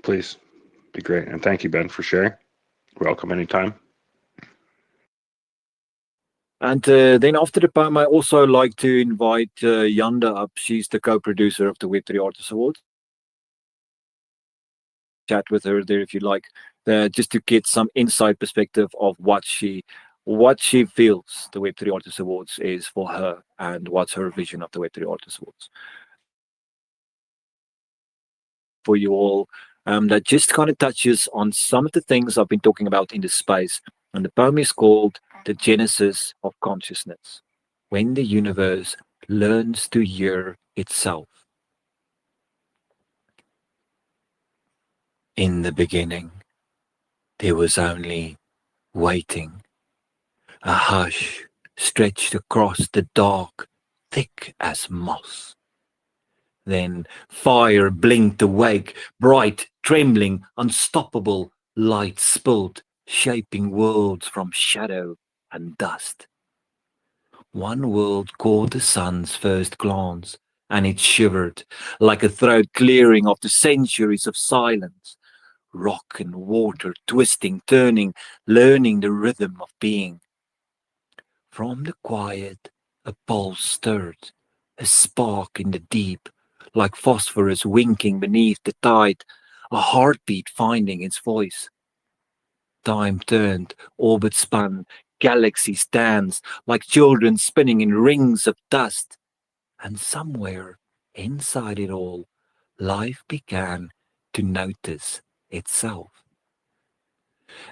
Please, be great. And thank you, Ben, for sharing. Welcome anytime. And then after the poem, I also like to invite Yanda up. She's the co-producer of the Web3 Artist Awards. Chat with her there if you like, just to get some inside perspective of what she feels the Web3 Artist Awards is for her and what's her vision of the Web3 Artist Awards. For you all, that just kind of touches on some of the things I've been talking about in this space. And the poem is called The Genesis of Consciousness, when the universe learns to hear itself. In the beginning, there was only waiting. A hush stretched across the dark, thick as moss. Then fire blinked awake, bright, trembling, unstoppable, light spilled, shaping worlds from shadow and dust. One world caught the sun's first glance, and it shivered like a throat clearing after centuries of silence. Rock and water twisting, turning, learning the rhythm of being. From the quiet, a pulse stirred, a spark in the deep, like phosphorus winking beneath the tide, a heartbeat finding its voice. Time turned, orbit spun, galaxies danced, like children spinning in rings of dust. And somewhere inside it all, life began to notice itself.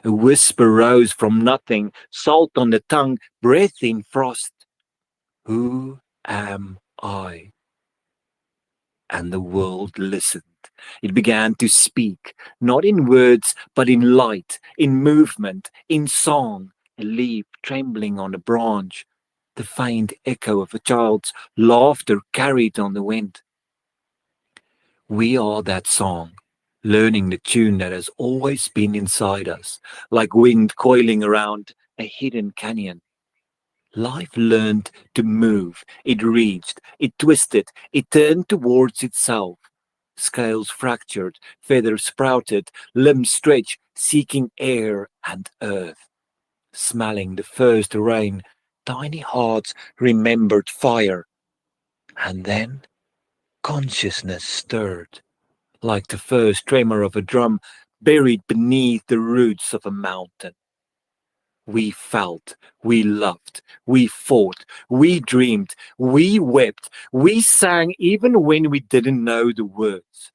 A whisper rose from nothing, salt on the tongue, breath in frost. Who am I? And the world listened. It began to speak, not in words, but in light, in movement, in song, a leaf trembling on a branch, the faint echo of a child's laughter carried on the wind. We are that song, learning the tune that has always been inside us, like wind coiling around a hidden canyon. Life learned to move. It reached, it twisted, it turned towards itself. scales fractured, feathers sprouted, limbs stretched, seeking air and earth. Smelling the first rain, tiny hearts remembered fire. And then consciousness stirred, like the first tremor of a drum buried beneath the roots of a mountain. We felt, we loved, we fought, we dreamed, we wept, we sang even when we didn't know the words.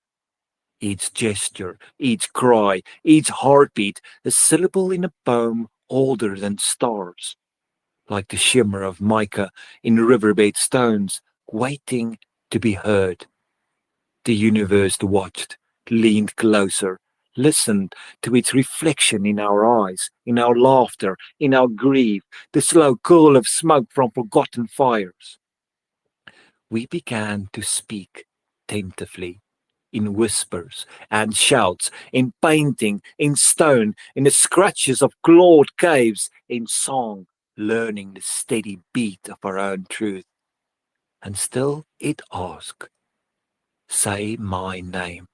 Each gesture, each cry, each heartbeat, a syllable in a poem older than stars, like the shimmer of mica in riverbed stones, waiting to be heard. The universe watched, leaned closer, listened to its reflection in our eyes, in our laughter, in our grief, the slow cool of smoke from forgotten fires. We began to speak tentatively, in whispers and shouts, in painting, in stone, in the scratches of clawed caves, in song, learning the steady beat of our own truth. And still it asked, say my name.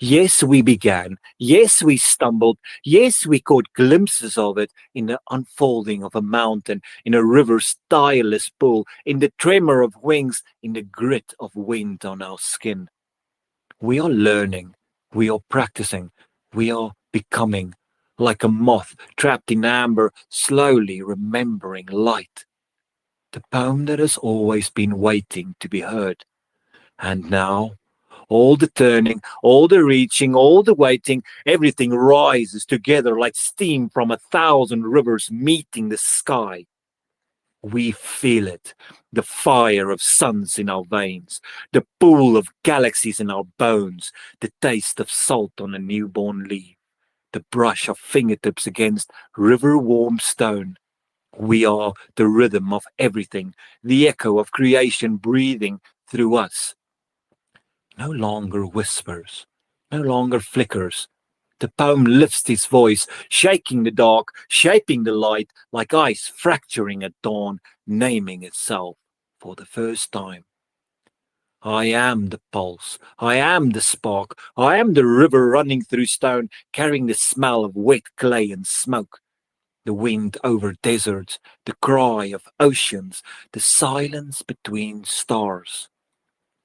Yes, we began. Yes, we stumbled. Yes, we caught glimpses of it in the unfolding of a mountain, in a river's tireless pool, in the tremor of wings, in the grit of wind on our skin. We are learning. We are practicing. We are becoming like a moth trapped in amber, slowly remembering light. The poem that has always been waiting to be heard. And now all the turning, all the reaching, all the waiting, everything rises together like steam from 1,000 rivers meeting the sky. We feel it, the fire of suns in our veins, the pool of galaxies in our bones, the taste of salt on a newborn leaf, the brush of fingertips against river-warm stone. We are the rhythm of everything, the echo of creation breathing through us. No longer whispers, no longer flickers. The poem lifts its voice, shaking the dark, shaping the light, like ice fracturing at dawn, naming itself for the first time. I am the pulse, I am the spark, I am the river running through stone, carrying the smell of wet clay and smoke. The wind over deserts, the cry of oceans, the silence between stars.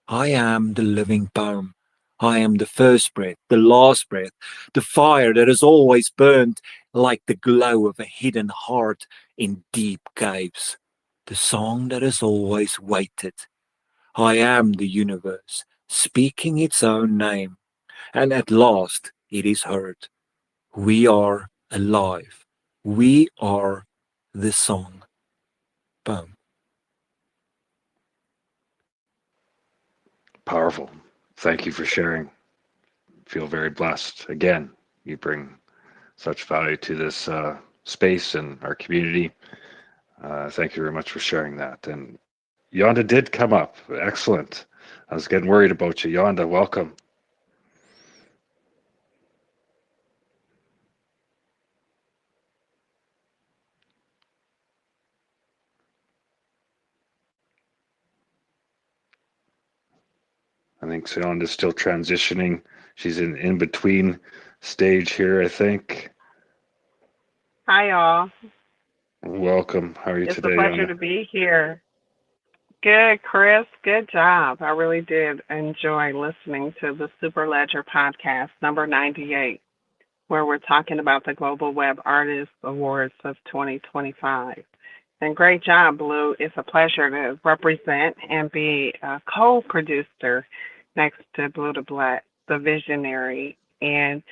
I am the living poem. I am the first breath, the last breath, the fire that has always burned like the glow of a hidden heart in deep caves, the song that has always waited. I am the universe, speaking its own name, and at last it is heard. We are alive. We are the song. Poem. Powerful. Thank you for sharing. Feel very blessed. Again, you bring such value to this space and our community. Thank you very much for sharing that. And Yonda did come up. Excellent. I was getting worried about you. Yonda, welcome. I think Yonda's still transitioning. She's in between stage here, I think. Hi, all. Welcome. How are you It's a today, pleasure Yonda? to be here. Good, Chris. Good job. I really did enjoy listening to the Superledger Podcast, number 98, where we're talking about the Global Web Artist Awards of 2025. And great job, Blue. It's a pleasure to represent and be a co-producer next to Blue to Black, the visionary, and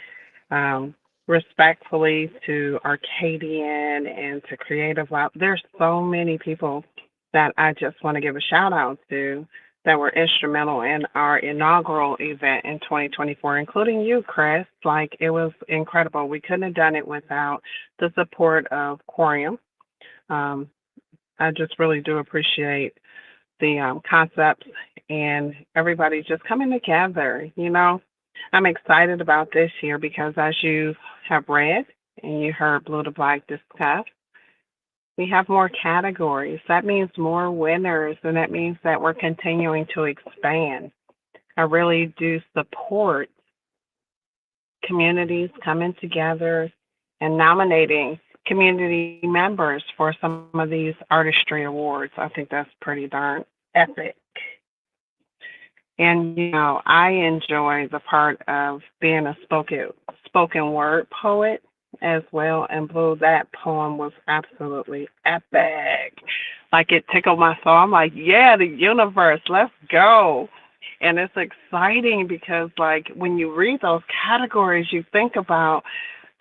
um, respectfully to Arcadian and to Creative Lab. There's so many people that I just want to give a shout out to that were instrumental in our inaugural event in 2024, including you, Chris. Like, it was incredible. We couldn't have done it without the support of Quorium. Um, I just really do appreciate the concepts and everybody just coming together. I'm excited about this year because, as you have read and you heard Blue to Black discuss, we have more categories. That means more winners, and that means that we're continuing to expand. I really do support communities coming together and nominating community members for some of these artistry awards. I think that's pretty darn epic. And I enjoy the part of being a spoken word poet as well. And Blue, that poem was absolutely epic. Like it tickled my soul. I'm like, yeah, the universe, let's go. And it's exciting because like when you read those categories, you think about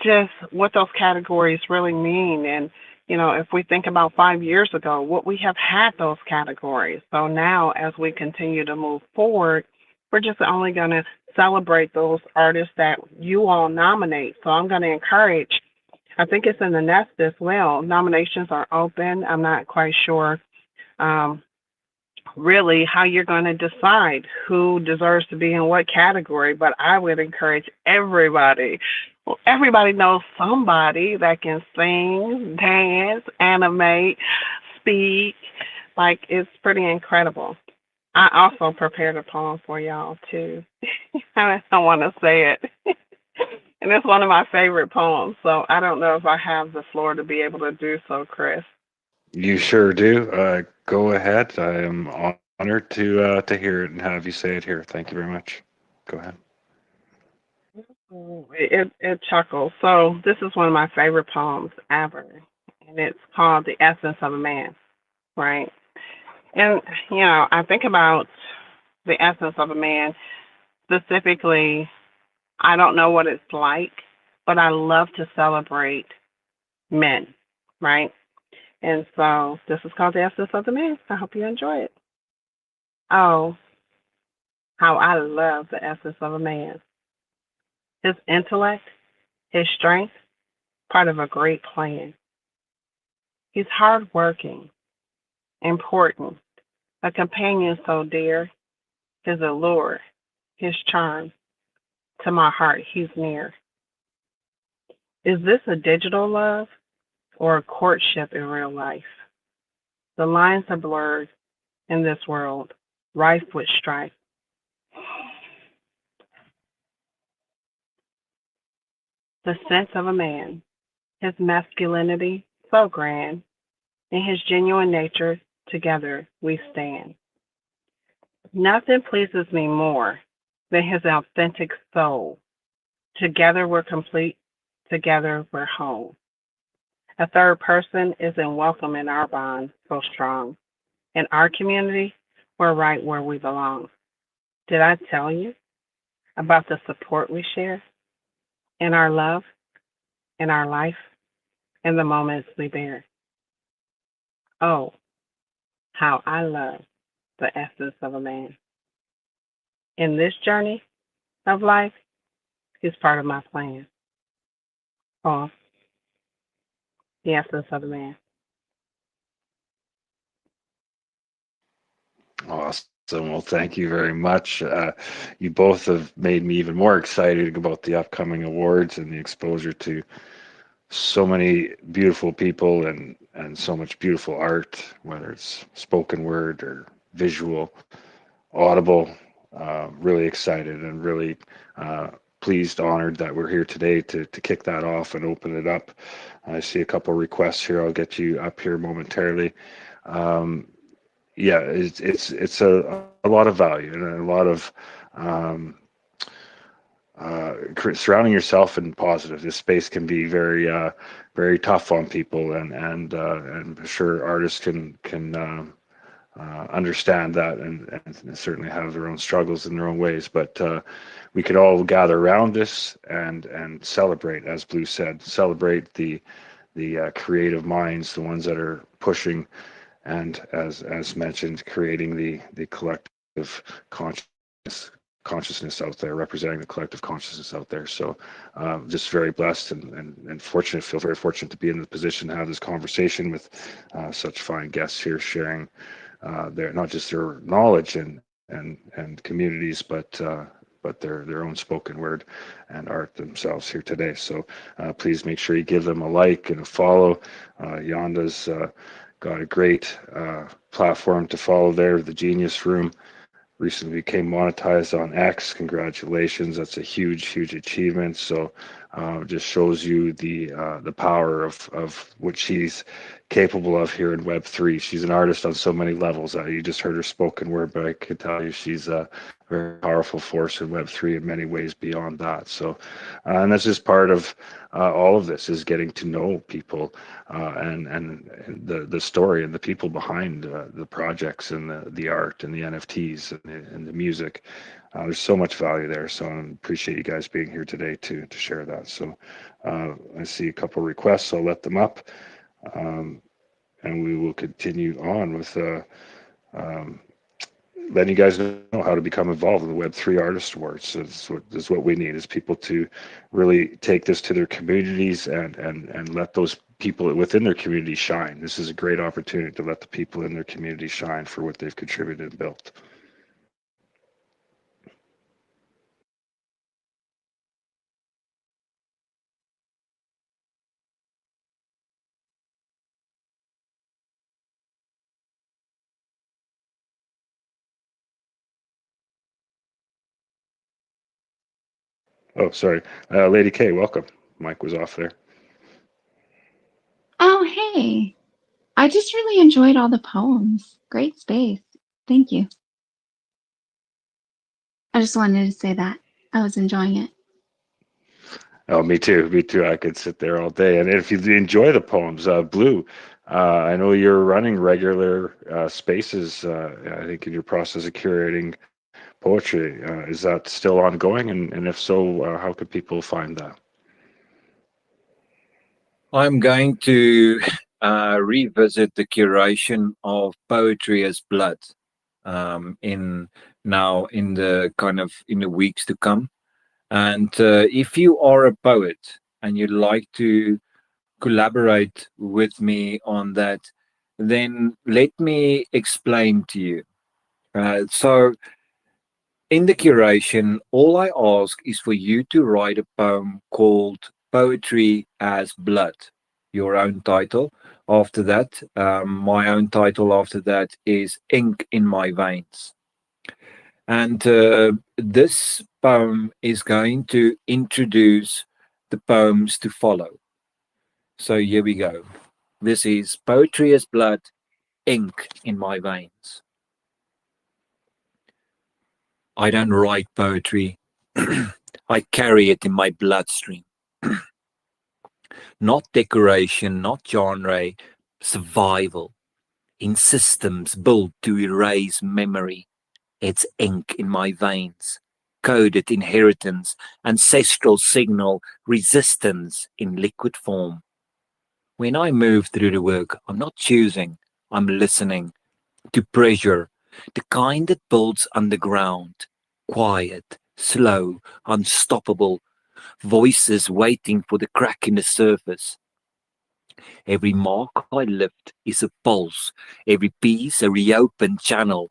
just what those categories really mean. And if we think about 5 years ago, what we have had those categories. So now, as we continue to move forward, we're just only going to celebrate those artists that you all nominate. So I'm going to encourage, I think it's in the nest as well. Nominations are open. I'm not quite sure really how you're going to decide who deserves to be in what category, but I would encourage everybody. Well, everybody knows somebody that can sing, dance, animate, speak. Like, it's pretty incredible. I also prepared a poem for y'all, too. I don't want to say it. And it's one of my favorite poems, so I don't know if I have the floor to be able to do so, Chris. You sure do. Go ahead. I am honored to hear it and have you say it here. Thank you very much. Go ahead. It chuckles. So this is one of my favorite poems ever, and it's called "The Essence of a Man." Right? And I think about the essence of a man specifically. I don't know what it's like, but I love to celebrate men. Right? And so this is called "The Essence of the Man." I hope you enjoy it. Oh, how I love the essence of a man. His intellect, his strength, part of a great plan. He's hardworking, important, a companion so dear, his allure, his charm. To my heart, he's near. Is this a digital love or a courtship in real life? The lines are blurred in this world, rife with strife. The sense of a man, his masculinity so grand, in his genuine nature, together we stand. Nothing pleases me more than his authentic soul. Together we're complete, together we're whole. A third person isn't welcome in our bond so strong. In our community, we're right where we belong. Did I tell you about the support we share? In our love, in our life, in the moments we bear. Oh, how I love the essence of a man. In this journey of life, he's part of my plan. Oh, the essence of a man. Awesome. Well, thank you very much. You both have made me even more excited about the upcoming awards and the exposure to so many beautiful people and so much beautiful art, whether it's spoken word or visual, audible. Really excited and really pleased, honored that we're here today to kick that off and open it up. I see a couple requests here. I'll get you up here momentarily. Yeah, it's a lot of value and a lot of surrounding yourself in positive. This space can be very tough on people, and I'm sure artists can understand that and certainly have their own struggles in their own ways. But we could all gather around this and celebrate, as Blue said, celebrate the creative minds, the ones that are pushing. And as mentioned, creating the collective consciousness out there, representing the collective consciousness out there. So just very blessed and fortunate, feel very fortunate to be in the position to have this conversation with such fine guests here, sharing their not just their knowledge and communities, but their own spoken word and art themselves here today. So please make sure you give them a like and a follow. Yonda's got a great platform to follow there, the Genius Room. recently became monetized on X. Congratulations, that's a huge achievement. So just shows you the power of what she's capable of here in Web3. She's an artist on so many levels. You just heard her spoken word, but I can tell you she's a very powerful force in Web3 in many ways beyond that. So, and that's just part of all of this, is getting to know people and the story and the people behind the projects and the art and the NFTs and the music. There's so much value there. So I appreciate you guys being here today to share that. So I see a couple requests, so I'll let them up. And we will continue on with letting you guys know how to become involved in the Web3 Artist Awards. Is what we need, is people to really take this to their communities and let those people within their community shine. This is a great opportunity to let the people in their community shine for what they've contributed and built. Oh, sorry. Lady K, welcome. Mike was off there. Oh, hey. I just really enjoyed all the poems. Great space. Thank you. I just wanted to say that. I was enjoying it. Oh, me too. Me too. I could sit there all day. And if you enjoy the poems, Blue, I know you're running regular spaces, I think, in your process of curating poetry. Is that still ongoing? And if so, how could people find that? I'm going to revisit the curation of Poetry as Blood in the weeks to come. And if you are a poet and you'd like to collaborate with me on that, then let me explain to you. So in the curation, all I ask is for you to write a poem called Poetry as Blood, your own title. After that, my own title after that is Ink in My Veins. And this poem is going to introduce the poems to follow. So here we go. This is Poetry as Blood, Ink in My Veins. I don't write poetry. I carry it in my bloodstream. Not decoration, not genre, survival. In systems built to erase memory. It's ink in my veins. Coded inheritance, ancestral signal, resistance in liquid form. When I move through the work, I'm not choosing, I'm listening to pressure, the kind that builds underground, quiet, slow, unstoppable, voices waiting for the crack in the surface. Every mark I lift is a pulse, every piece a reopened channel.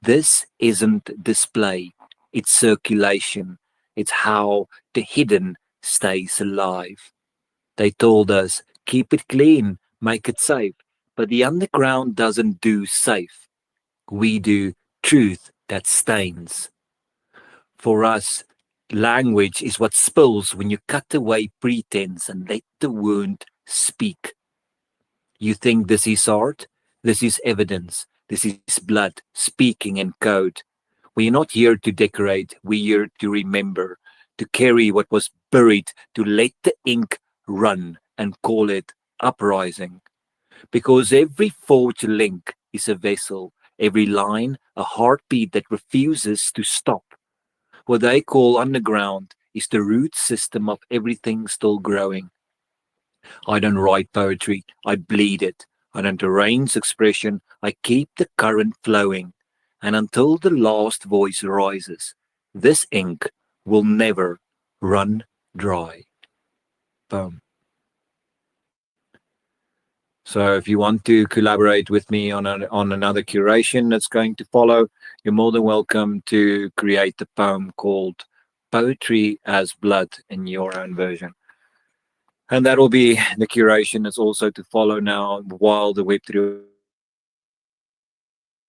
This isn't display, it's circulation. It's how the hidden stays alive. They told us, keep it clean, make it safe. But the underground doesn't do safe. We do truth that stains. For us, language is what spills when you cut away pretense and let the wound speak. You think this is art? This is evidence. This is blood speaking in code. We're not here to decorate. We're here to remember, to carry what was buried, to let the ink run and call it uprising. Because every forged link is a vessel, every line a heartbeat that refuses to stop. What they call underground is the root system of everything still growing. I don't write poetry, I bleed it. I don't arrange expression, I keep the current flowing. And until the last voice rises, this ink will never run dry. Boom. So if you want to collaborate with me on another curation that's going to follow, you're more than welcome to create a poem called Poetry as Blood in your own version. And that will be the curation that's also to follow now while the Web3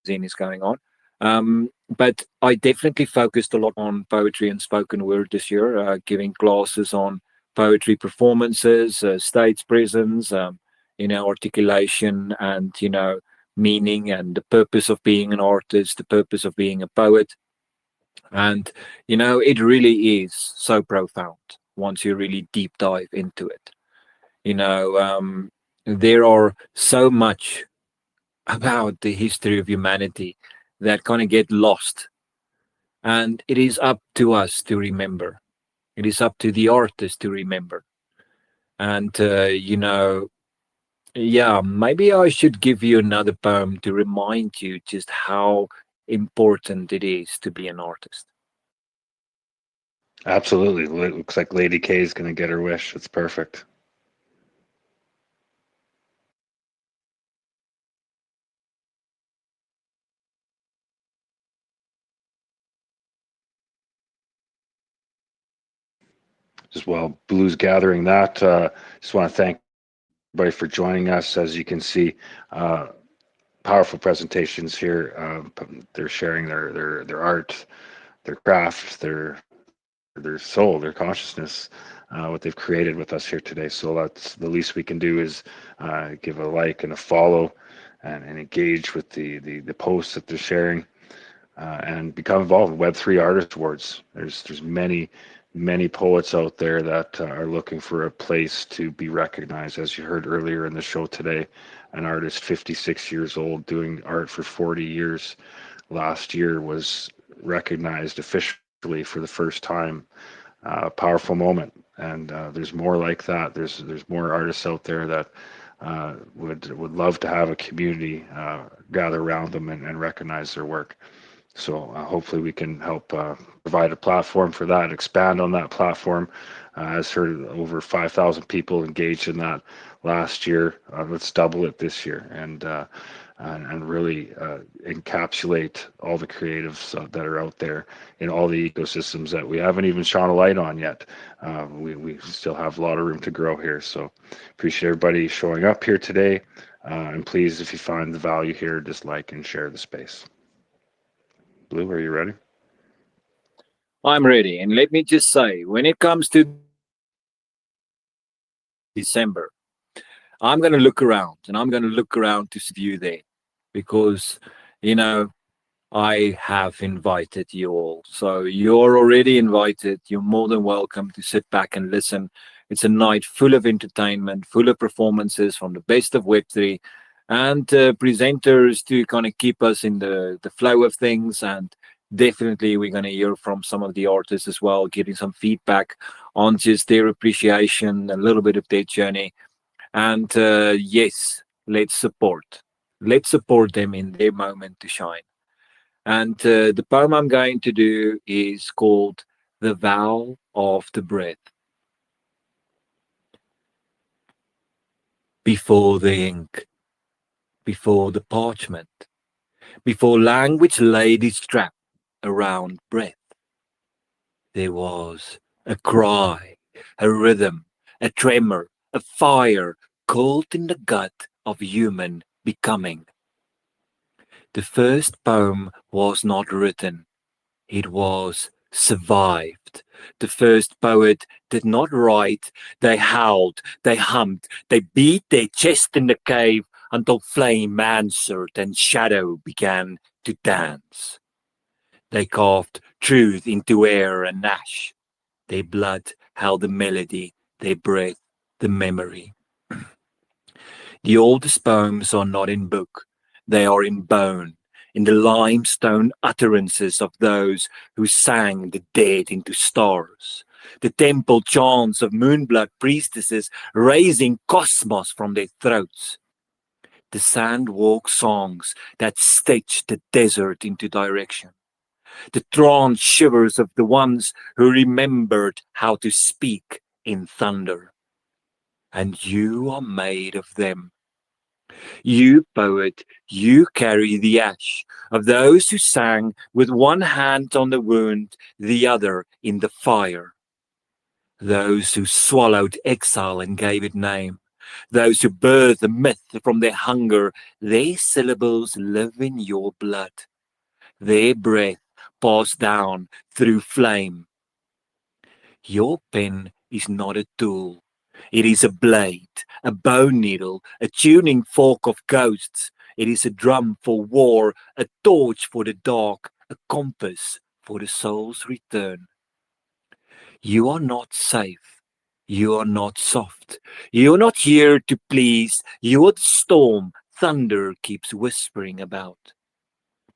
is going on. But I definitely focused a lot on poetry and spoken word this year, giving classes on poetry performances, stage presence, articulation, and meaning, and the purpose of being an artist, the purpose of being a poet. And it really is so profound once you really deep dive into it. you know um, there are so much about the history of humanity that kind of get lost, and it is up to us to remember. It is up to the artist to remember. And yeah, maybe I should give you another poem to remind you just how important it is to be an artist. Absolutely. Looks like Lady K is going to get her wish. It's perfect. Just while Blue's gathering that, just want to thank everybody for joining us. As you can see, uh, powerful presentations here. They're sharing their art, their craft, their soul, their consciousness, what they've created with us here today. So that's the least we can do is give a like and a follow, and engage with the posts that they're sharing, and become involved in Web3 Artist Awards. There's many poets out there that are looking for a place to be recognized. As you heard earlier in the show today, an artist 56 years old doing art for 40 years last year was recognized officially for the first time. Powerful moment, and there's more like that. There's more artists out there that would love to have a community gather around them and recognize their work. So hopefully we can help provide a platform for that, expand on that platform. As heard, over 5,000 people engaged in that last year. Let's double it this year, and really encapsulate all the creatives that are out there in all the ecosystems that we haven't even shone a light on yet. We still have a lot of room to grow here. So appreciate everybody showing up here today. And please, if you find the value here, just like and share the space. Blue, are you ready? I'm ready. And let me just say, when it comes to December, I'm going to look around, and I'm going to look around to see you there, because, you know, I have invited you all. So you're already invited. You're more than welcome to sit back and listen. It's a night full of entertainment, full of performances from the best of Web3, and presenters to kind of keep us in the flow of things. And definitely we're going to hear from some of the artists as well, getting some feedback on just their appreciation, a little bit of their journey. And yes, let's support. Let's support them in their moment to shine. And the poem I'm going to do is called The Vow of the Breath. Before the ink, before the parchment, before language laid its trap around breath, there was a cry, a rhythm, a tremor, a fire caught in the gut of human becoming. The first poem was not written, it was survived. The first poet did not write, they howled, they hummed, they beat their chest in the cave until flame answered and shadow began to dance. They carved truth into air and ash. Their blood held the melody, their breath the memory. The oldest poems are not in book, they are in bone, in the limestone utterances of those who sang the dead into stars, the temple chants of moonblood priestesses raising cosmos from their throats, the sandwalk songs that stitched the desert into direction, the trance shivers of the ones who remembered how to speak in thunder. And you are made of them. You, poet, you carry the ash of those who sang with one hand on the wound, the other in the fire. Those who swallowed exile and gave it name. Those who birthed the myth from their hunger, their syllables live in your blood. their breath passed down through flame. Your pen is not a tool. It is a blade, a bone needle, a tuning fork of ghosts. It is a drum for war, a torch for the dark, a compass for the soul's return. You are not safe. You are not soft. You are not here to please. You are the storm thunder keeps whispering about.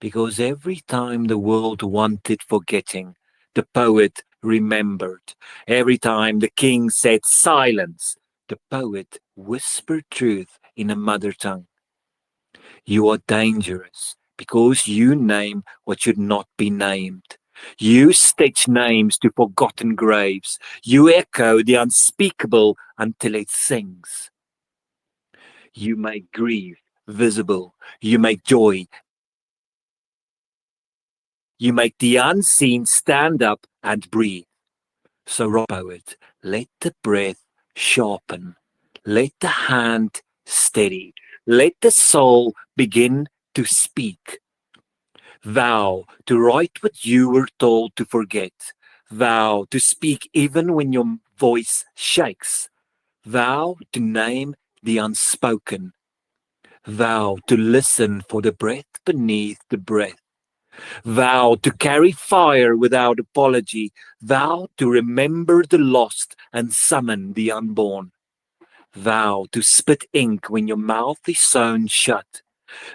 Because every time the world wanted forgetting, the poet remembered. Every time the king said silence, the poet whispered truth in a mother tongue. You are dangerous because you name what should not be named. You stitch names to forgotten graves. You echo the unspeakable until it sings. You make grief visible. You make joy. You make the unseen stand up and breathe. So, poet, let the breath sharpen. Let the hand steady. Let the soul begin to speak. Vow to write what you were told to forget. Vow to speak even when your voice shakes. Vow to name the unspoken. Vow to listen for the breath beneath the breath. Vow to carry fire without apology. Vow to remember the lost and summon the unborn. Vow to spit ink when your mouth is sewn shut.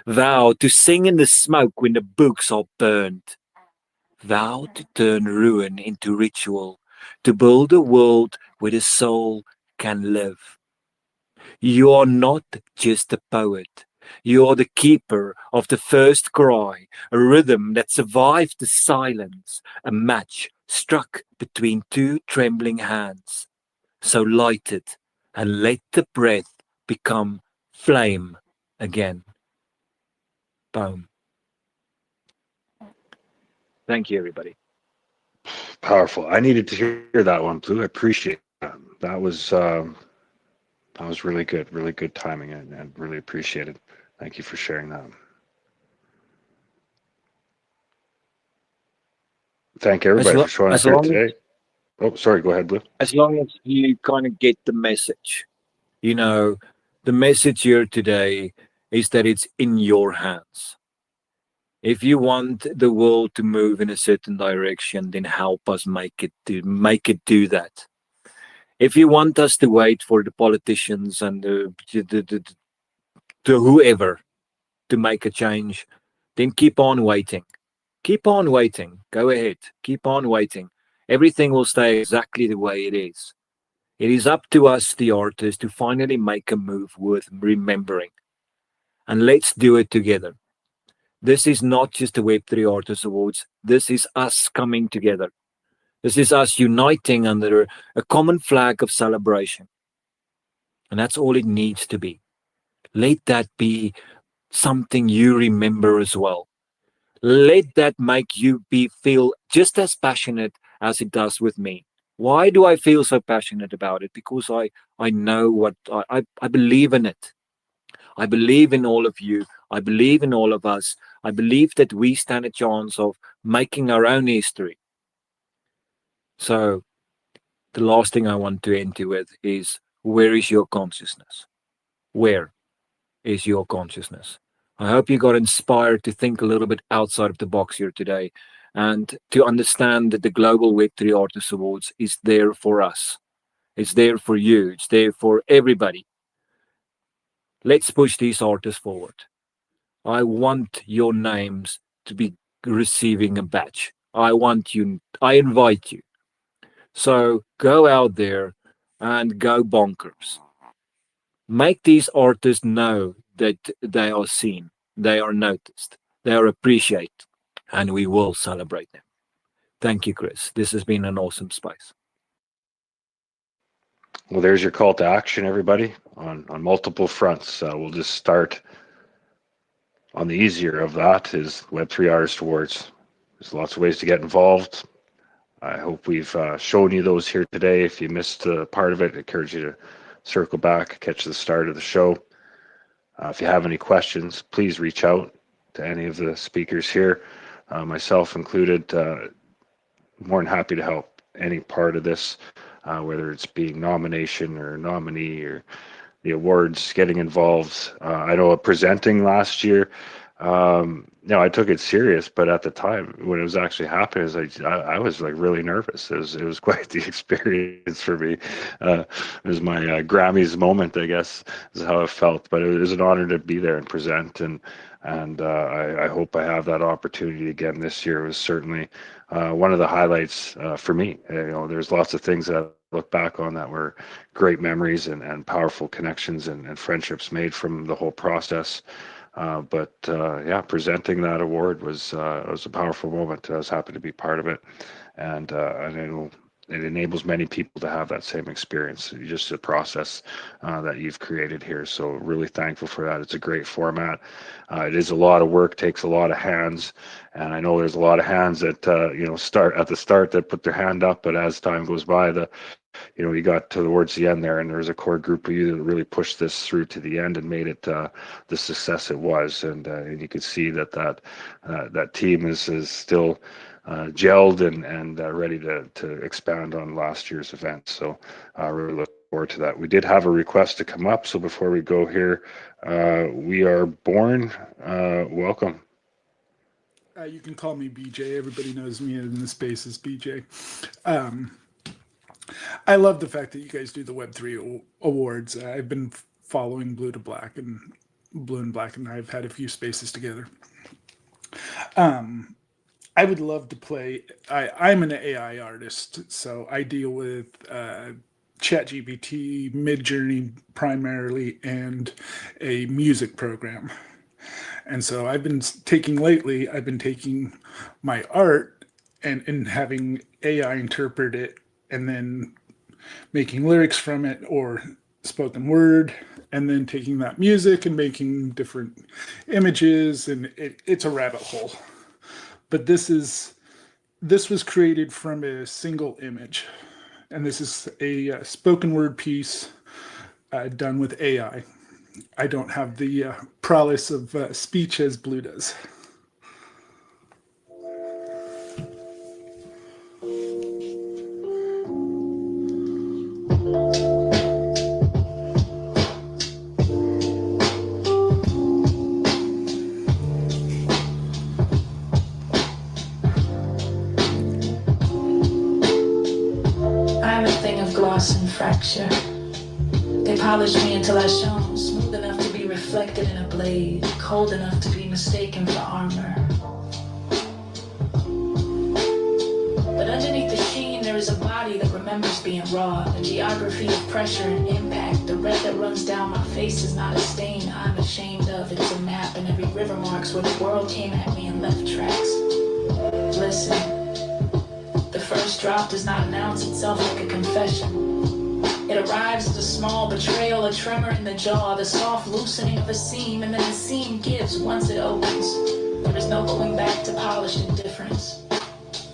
Vow to sing in the smoke when the books are burned. Vow to turn ruin into ritual, to build a world where the soul can live. You are not just a poet. You are the keeper of the first cry, a rhythm that survived the silence, a match struck between two trembling hands. So light it and let the breath become flame again. Boom. Thank you, everybody. Powerful. I needed to hear that one, Blue. I appreciate that. That was really good. Really good timing, and really appreciate it. Thank you for sharing that. Thank everybody for showing up As here long today. Oh, sorry. Go ahead, Blue. as long as you kind of get the message, you know, the message here today is that it's in your hands. If you want the world to move in a certain direction, then help us make it do that. If you want us to wait for the politicians and the whoever to make a change, then keep on waiting. Keep on waiting. Go ahead. Keep on waiting. Everything will stay exactly the way it is. It is up to us, the artists, to finally make a move worth remembering. And let's do it together. This is not just the Web3 Artist Awards. This is us coming together. This is us uniting under a common flag of celebration. And that's all it needs to be. Let that be something you remember as well. Let that make you feel just as passionate as it does with me. Why do I feel so passionate about it? Because I know what I believe in it. I believe in all of you. I believe in all of us. I believe that we stand a chance of making our own history. So the last thing I want to end you with is, where is your consciousness? Where is your consciousness? I hope you got inspired to think a little bit outside of the box here today and to understand that the Global Web3 Artist Awards is there for us. It's there for you. It's there for everybody. Let's push these artists forward. I want your names to be receiving a badge. I invite you. So go out there and go bonkers. Make these artists know that they are seen, they are noticed, they are appreciated, and we will celebrate them. Thank you, Chris. This has been an awesome space. Well, there's your call to action, everybody, on multiple fronts. We'll just start on the easier of that is Web3 Artist Awards. There's lots of ways to get involved. I hope we've shown you those here today. If you missed part of it, I encourage you to circle back, catch the start of the show. If you have any questions, please reach out to any of the speakers here. myself included, more than happy to help any part of this, whether it's being nomination or nominee or the awards, getting involved. I know presenting last year, I took it serious, but at the time when it was actually happening, I was like really nervous. It was quite the experience for me. It was my Grammys moment, I guess, is how it felt. But it was an honor to be there and present, and I hope I have that opportunity again this year. It was certainly one of the highlights for me. There's lots of things that I look back on that were great memories and powerful connections and friendships made from the whole process. But presenting that award was a powerful moment. I was happy to be part of it, and I know it enables many people to have that same experience. Just the process that you've created here. So really thankful for that. It's a great format. It is a lot of work, takes a lot of hands, and I know there's a lot of hands that start at the start that put their hand up, but as time goes by, you got towards the end there, and there was a core group of you that really pushed this through to the end and made it the success it was. And you could see that team is still gelled and ready to expand on last year's event. So I really look forward to that. We did have a request to come up, so before we go here, we are born. Welcome. You can call me BJ. Everybody knows me in the space as BJ. I love the fact that you guys do the Web3 Awards. I've been following Blue and Black, and I've had a few spaces together. I would love to play. I'm an AI artist, so I deal with ChatGPT, Midjourney primarily, and a music program. And so I've been taking my art and having AI interpret it, and then making lyrics from it or spoken word, and then taking that music and making different images, and it's a rabbit hole. But this was created from a single image, and this is a spoken word piece done with AI. I don't have the prowess of speech as Blue does. Fracture. They polished me until I shone, smooth enough to be reflected in a blade, cold enough to be mistaken for armor. But underneath the sheen, there is a body that remembers being raw, a geography of pressure and impact. The red that runs down my face is not a stain I'm ashamed of. It's a map, and every river marks where the world came at me and left tracks. Listen, the first drop does not announce itself like a confession. It arrives as a small betrayal, a tremor in the jaw, the soft loosening of a seam, and then the seam gives once it opens. There is no going back to polished indifference.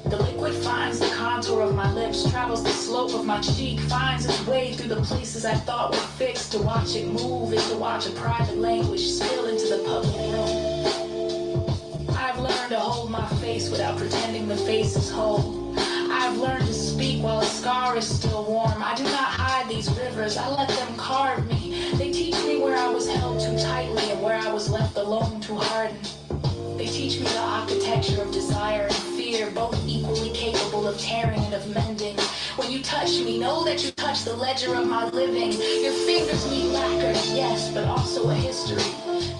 The liquid finds the contour of my lips, travels the slope of my cheek, finds its way through the places I thought were fixed. To watch it move is to watch a private language spill into the public room. I've learned to hold my face without pretending the face is whole. I've learned to speak while a scar is still warm. I do not hide these rivers, I let them carve me. They teach me where I was held too tightly and where I was left alone to harden. They teach me the architecture of desire and fear, both equally capable of tearing and of mending. When you touch me, know that you touch the ledger of my living. Your fingers meet lacquer, yes, but also a history.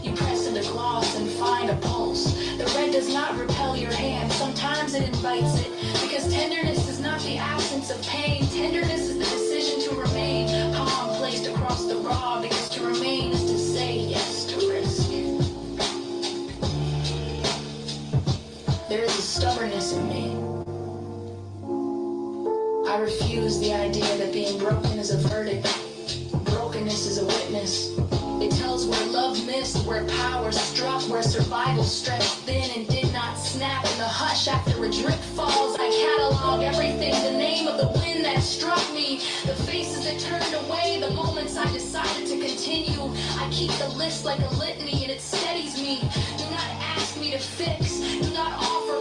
You press into gloss and find a pulse. The red does not repel your hand, sometimes it invites it. Because tenderness is not the absence of pain. Tenderness is the decision to remain. Palm placed across the raw, because to remain is to say yes to risk. There is a stubbornness in me. I refuse the idea that being broken is a verdict. Brokenness is a witness. It tells where love missed, where power struck, where survival stretched thin and did not snap. In the hush after a drip falls, I catalog everything. The name of the wind that struck me, the faces that turned away, the moments I decided to continue. I keep the list like a litany and it steadies me. Do not ask me to fix, do not offer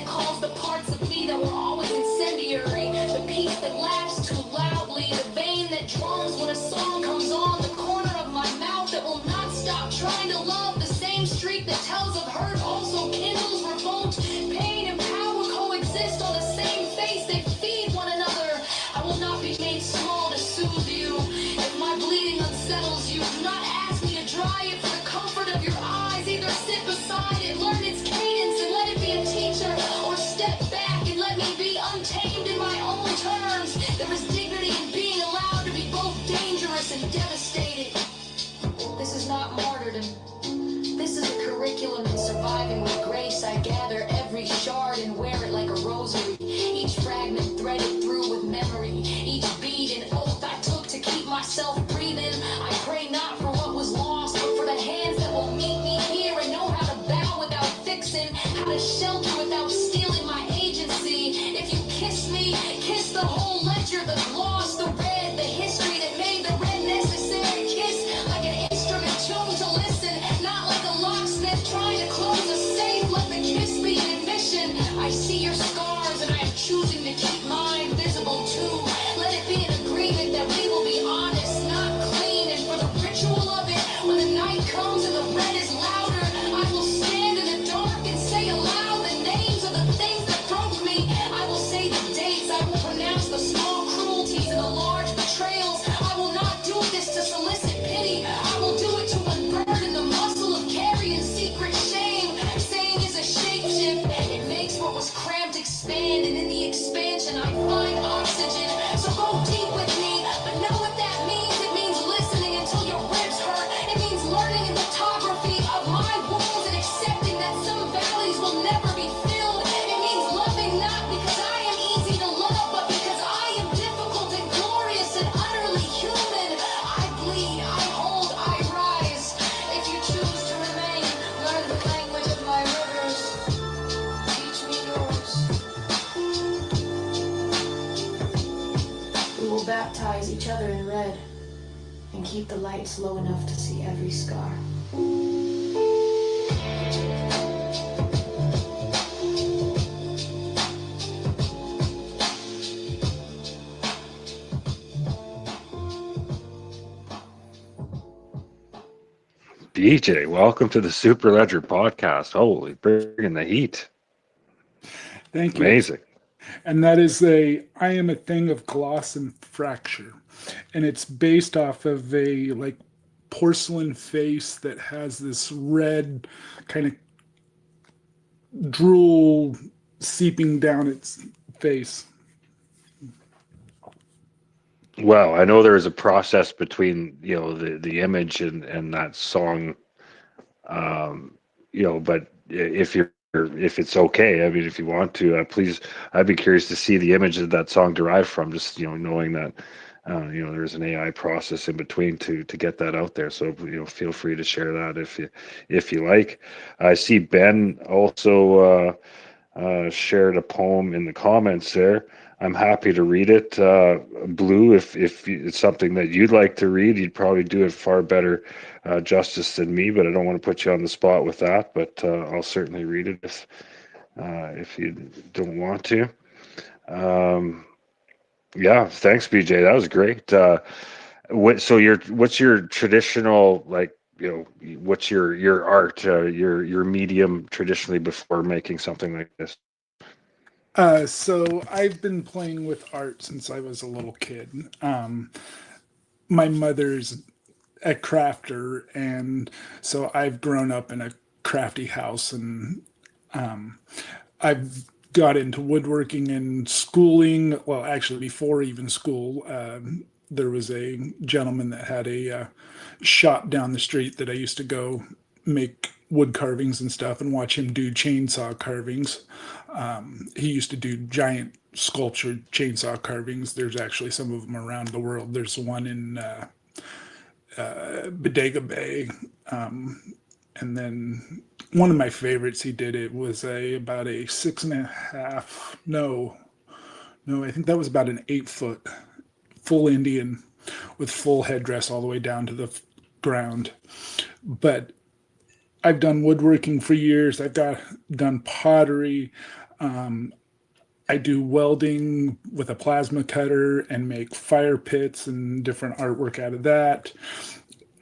that calls the parts of me that were always incendiary. The piece that laughs too loudly, the vein that drums when a song comes on, the corner of my mouth that will not stop trying to love, the same streak that tells of hurt also kindles revolt. Pain and power coexist on the same face, they feed one another. I will not be made small to soothe you. If my bleeding unsettles you, do not ask me to dry it for the comfort of your eyes. Either sit beside it, learn its cadence, and let it be a teacher, or step back and let me be untamed in my own terms. There is dignity in being allowed to be both dangerous and devastated. This is not martyrdom. This is a curriculum in surviving with grace. I gather every shard and wear it like a rosary. Each fragment threaded through with memory. Each bead an oath I took to keep myself breathing. I pray not for what was lost, but for the hands that will meet me here and know how to bow without fixing, how to shelter without stealing my agency. If you kiss me, kiss the whole ledger, the gloss, the red, the history that made the red necessary. Kiss like an instrument tuned to listen, not like a locksmith trying to close a safe. Let the kiss be an admission. I see your scars and I am choosing to keep mine visible too. Let it be an agreement that we will be honest, not clean. And for the ritual of it, when the night comes and the red is louder, I will stand in the dark and say aloud the names of the things that broke me. I will say the dates, I will pronounce the small cruelties and the large betrayals. I will not do this to solicit pity. I will do it to unburden the muscle of carrying secret shame. Saying is a shapeshift. It makes what was cramped expand, and in the expansion I find oxygen. So go deep with me, but know what that means. It means listening until your ribs hurt. It means learning the topography of my wounds and accepting that some valleys will never be filled. It means loving not because I am easy to love, but because I am difficult and glorious and utterly human. I bleed, I hold, I rise. If you choose to remain, learn the language of my rivers. Teach me yours. We will baptize each other in red and keep the lights low enough to see every scar. BJ, welcome to the Superledger Podcast. Holy, bringing the heat. Thank you. Amazing. And that is I am a thing of gloss and fracture. And it's based off of a like porcelain face that has this red kind of drool seeping down its face. Well, I know there is a process between, the image and that song, but if it's okay, I mean, if you want to, please, I'd be curious to see the image that that song derived from, just, knowing that, there's an AI process in between to get that out there. So, feel free to share that if you like. I see Ben also shared a poem in the comments there. I'm happy to read it. Blue, if it's something that you'd like to read, you'd probably do it far better justice than me, but I don't want to put you on the spot with that, but I'll certainly read it if you don't want to. Yeah, thanks, BJ. That was great. What's your traditional, like, what's your art, your medium traditionally before making something like this? So I've been playing with art since I was a little kid. My mother's a crafter, and so I've grown up in a crafty house, and I've got into woodworking and schooling. Well, actually, before even school, there was a gentleman that had a shop down the street that I used to go make wood carvings and stuff and watch him do chainsaw carvings. He used to do giant sculptured chainsaw carvings. There's actually some of them around the world. There's one in Bodega Bay. And then one of my favorites he did, it was about a 6.5, no, I think that was about an 8-foot full Indian with full headdress all the way down to the ground. But I've done woodworking for years. Done pottery. I do welding with a plasma cutter and make fire pits and different artwork out of that.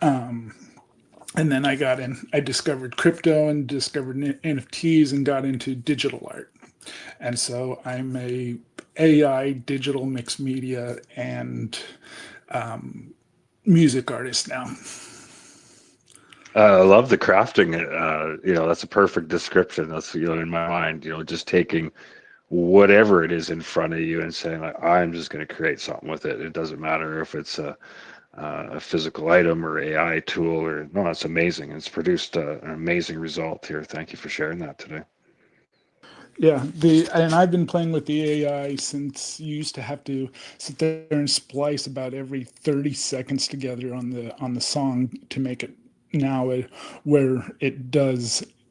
And then I discovered crypto and discovered NFTs and got into digital art. And so I'm a AI, digital mixed media, and music artist now. I love the crafting. That's a perfect description. That's, in my mind, just taking whatever it is in front of you and saying, like, I'm just going to create something with it. It doesn't matter if it's a physical item or AI tool no, that's amazing. It's produced an amazing result here. Thank you for sharing that today. Yeah, and I've been playing with the AI since you used to have to sit there and splice about every 30 seconds together on the song to make it now where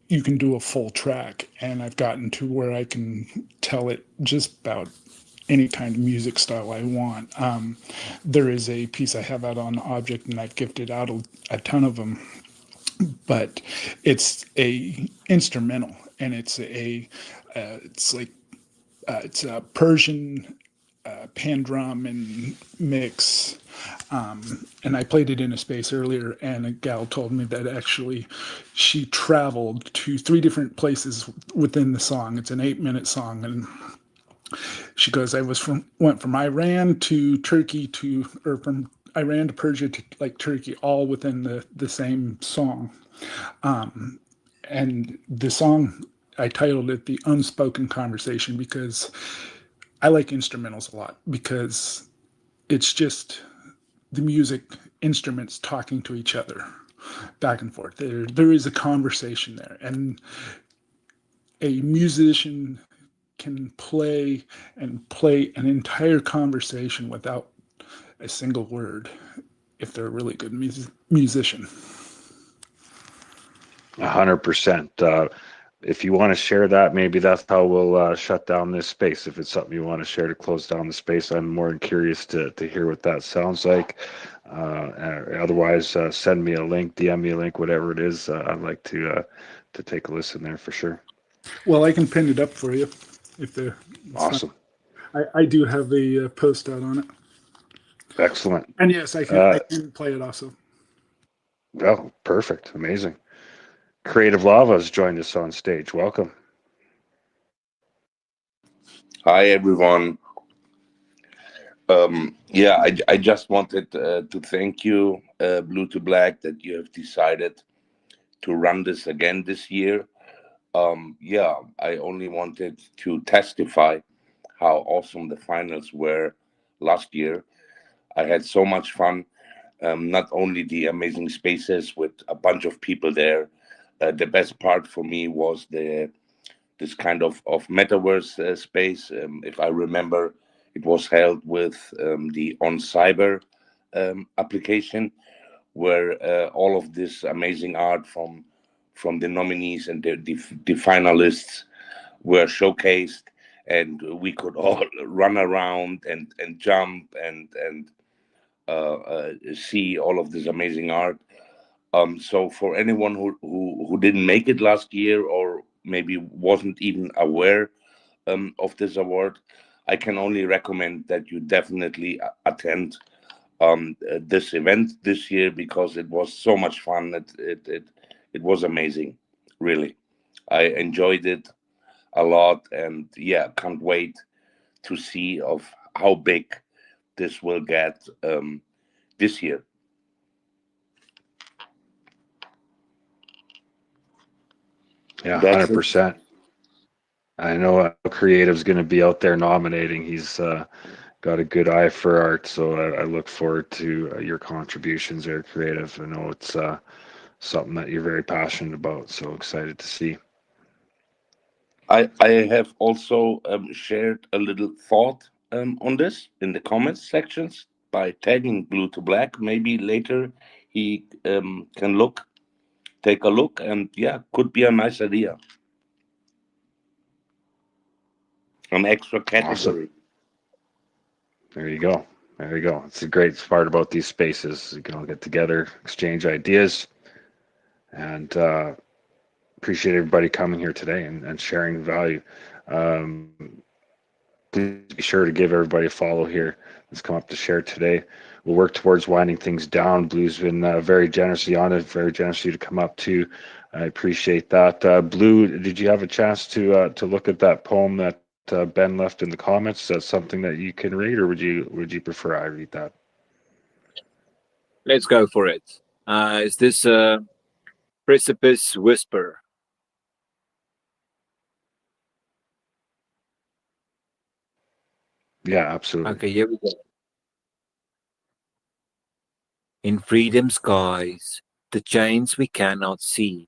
you can do a full track, and I've gotten to where I can tell it just about any kind of music style I want. There is a piece I have out on Object, and I've gifted out a ton of them, but it's a instrumental, and it's a Persian pan drum and mix. And I played it in a space earlier, and a gal told me that actually she traveled to 3 different places within the song. It's an 8-minute song, and she goes, went from Iran to Turkey or from Iran to Persia to like Turkey, all within the same song. And the song, I titled it The Unspoken Conversation, because I like instrumentals a lot, because it's just the music instruments talking to each other back and forth. There is a conversation there, and a musician can play an entire conversation without a single word if they're a really good musician. 100%. If you want to share that, maybe that's how we'll shut down this space. If it's something you want to share to close down the space, I'm more than curious to hear what that sounds like. Otherwise, send me a link, DM me a link, whatever it is. I'd like to take a listen there for sure. Well, I can pin it up for you if they're awesome. I do have a post out on it. Excellent. And yes, I can play it also. Oh, perfect. Amazing. Creative Lava has joined us on stage. Welcome. Hi, everyone. I just wanted to thank you, Blue to Black, that you have decided to run this again this year. I only wanted to testify how awesome the finals were last year. I had so much fun. Not only the amazing spaces with a bunch of people there. The best part for me was this kind of metaverse space. If I remember, it was held with the On Cyber application, where all of this amazing art from the nominees and the finalists were showcased, and we could all run around and jump and see all of this amazing art. So for anyone who didn't make it last year, or maybe wasn't even aware of this award, I can only recommend that you definitely attend this event this year, because it was so much fun. It was amazing, really. I enjoyed it a lot, and can't wait to see of how big this will get this year. Yeah, 100%. I know Creative's going to be out there nominating. He's got a good eye for art, so I look forward to your contributions there, Creative. I know it's something that you're very passionate about, so excited to see. I have also shared a little thought on this in the comments sections by tagging Blue to Black. Maybe later he can take a look, and could be a nice idea. An extra category. Awesome. There you go. It's a great part about these spaces. You can all get together, exchange ideas, and appreciate everybody coming here today and sharing value. Um, Please be sure to give everybody a follow here that's come up to share today. We'll work towards winding things down. Blue's been very generously honored, very generous of you to come up too. I appreciate that. Blue, did you have a chance to look at that poem that Ben left in the comments? Is that something that you can read, or would you prefer I read that? Let's go for it. Is this a precipice whisper? Yeah, absolutely. Okay, here we go. In freedom skies, the chains we cannot see,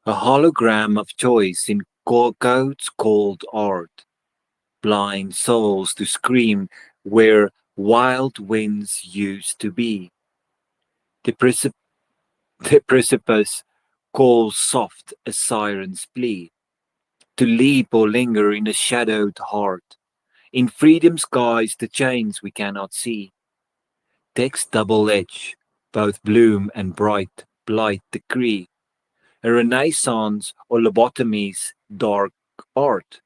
a hologram of choice in codes called art, blind souls to scream where wild winds used to be. The, the precipice calls soft as siren's plea, to leap or linger in a shadowed heart. In freedom skies, the chains we cannot see. Text double edge, both bloom and bright, blight decree. A renaissance or lobotomy's dark art.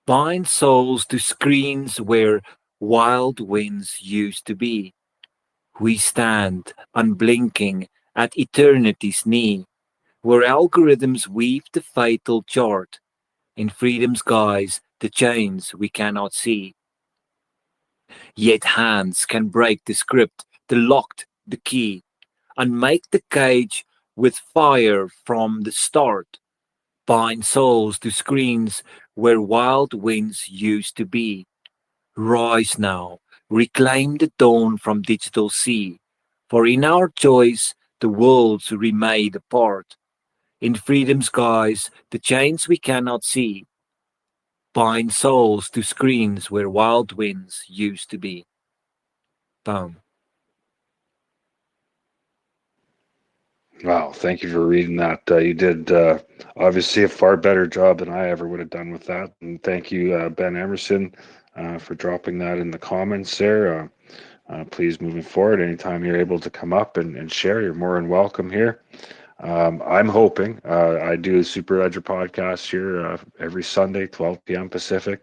Bind souls to screens where wild winds used to be. We stand, unblinking, at eternity's knee, where algorithms weave the fatal chart. In freedom's guise, the chains we cannot see. Yet hands can break the script, the locked, the key, and make the cage with fire from the start. Bind souls to screens where wild winds used to be. Rise now, reclaim the dawn from digital sea, for in our choice the worlds remade apart. In freedom's guise, the chains we cannot see, bind souls to screens where wild winds used to be. Boom. Wow, thank you for reading that. You did obviously a far better job than I ever would have done with that. And thank you, Ben Emerson, for dropping that in the comments there. Please, moving forward, anytime you're able to come up and share, you're more than welcome here. I'm hoping I do a Superledger podcast here every Sunday, 12 p.m. Pacific.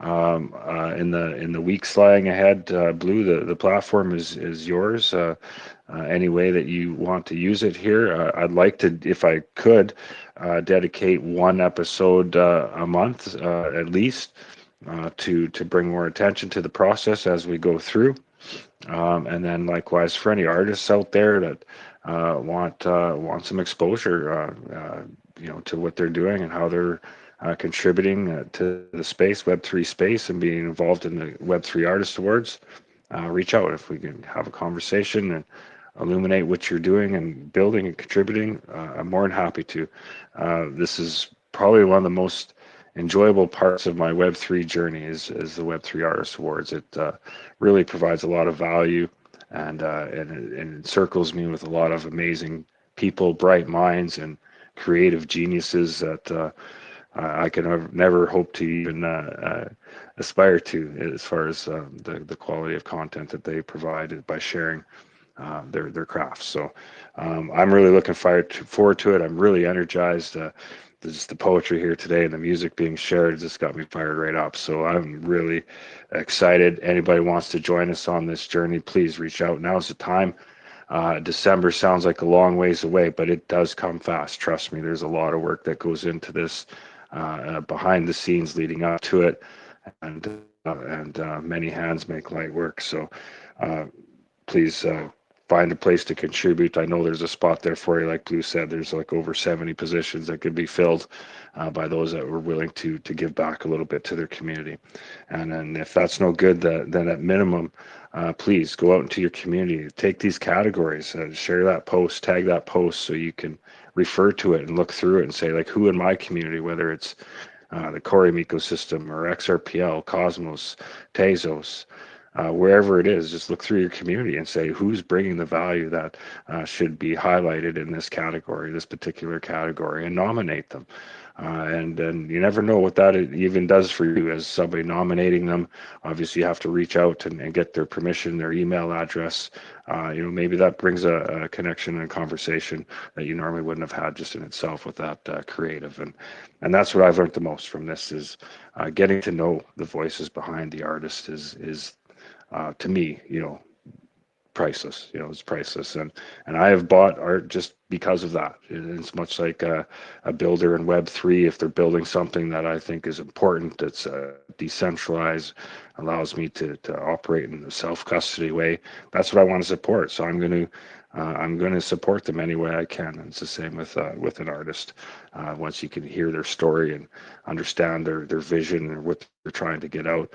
In the weeks lying ahead, Blue, the platform is yours. Any way that you want to use it here, I'd like to, if I could, dedicate one episode a month at least to bring more attention to the process as we go through. And then likewise for any artists out there that want some exposure, to what they're doing and how they're contributing to the space, Web3 space, and being involved in the Web3 Artist Awards. Reach out if we can have a conversation and illuminate what you're doing and building and contributing. I'm more than happy to. This is probably one of the most enjoyable parts of my Web3 journey is the Web3 Artist Awards. It really provides a lot of value and it encircles me with a lot of amazing people, bright minds, and creative geniuses that I can never hope to even aspire to as far as the quality of content that they provide by sharing their crafts. So I'm really looking forward to it. I'm really energized. Just the poetry here today and the music being shared just got me fired right up. So I'm really excited. Anybody wants to join us on this journey, please reach out. Now's the time. December sounds like a long ways away, but it does come fast. Trust me, there's a lot of work that goes into this behind the scenes leading up to it, and many hands make light work. So please find a place to contribute. I know there's a spot there for you. Like Blue said, there's like over 70 positions that could be filled by those that were willing to give back a little bit to their community. And then if that's no good, then at minimum, please go out into your community, take these categories, share that post, tag that post so you can refer to it and look through it and say, like, who in my community, whether it's the Corium ecosystem or XRPL, Cosmos, Tezos, wherever it is, just look through your community and say who's bringing the value that should be highlighted in this category, this particular category, and nominate them. And you never know what that even does for you as somebody nominating them. Obviously, you have to reach out and get their permission, their email address. Maybe that brings a connection and a conversation that you normally wouldn't have had just in itself with that creative. And that's what I've learned the most from this is getting to know the voices behind the artist is to me, priceless. It's priceless. And I have bought art just because of that. It's much like a builder in Web3. If they're building something that I think is important, that's decentralized, allows me to operate in a self-custody way, that's what I want to support. So I'm going to support them any way I can. And it's the same with an artist. Once you can hear their story and understand their vision and what they're trying to get out,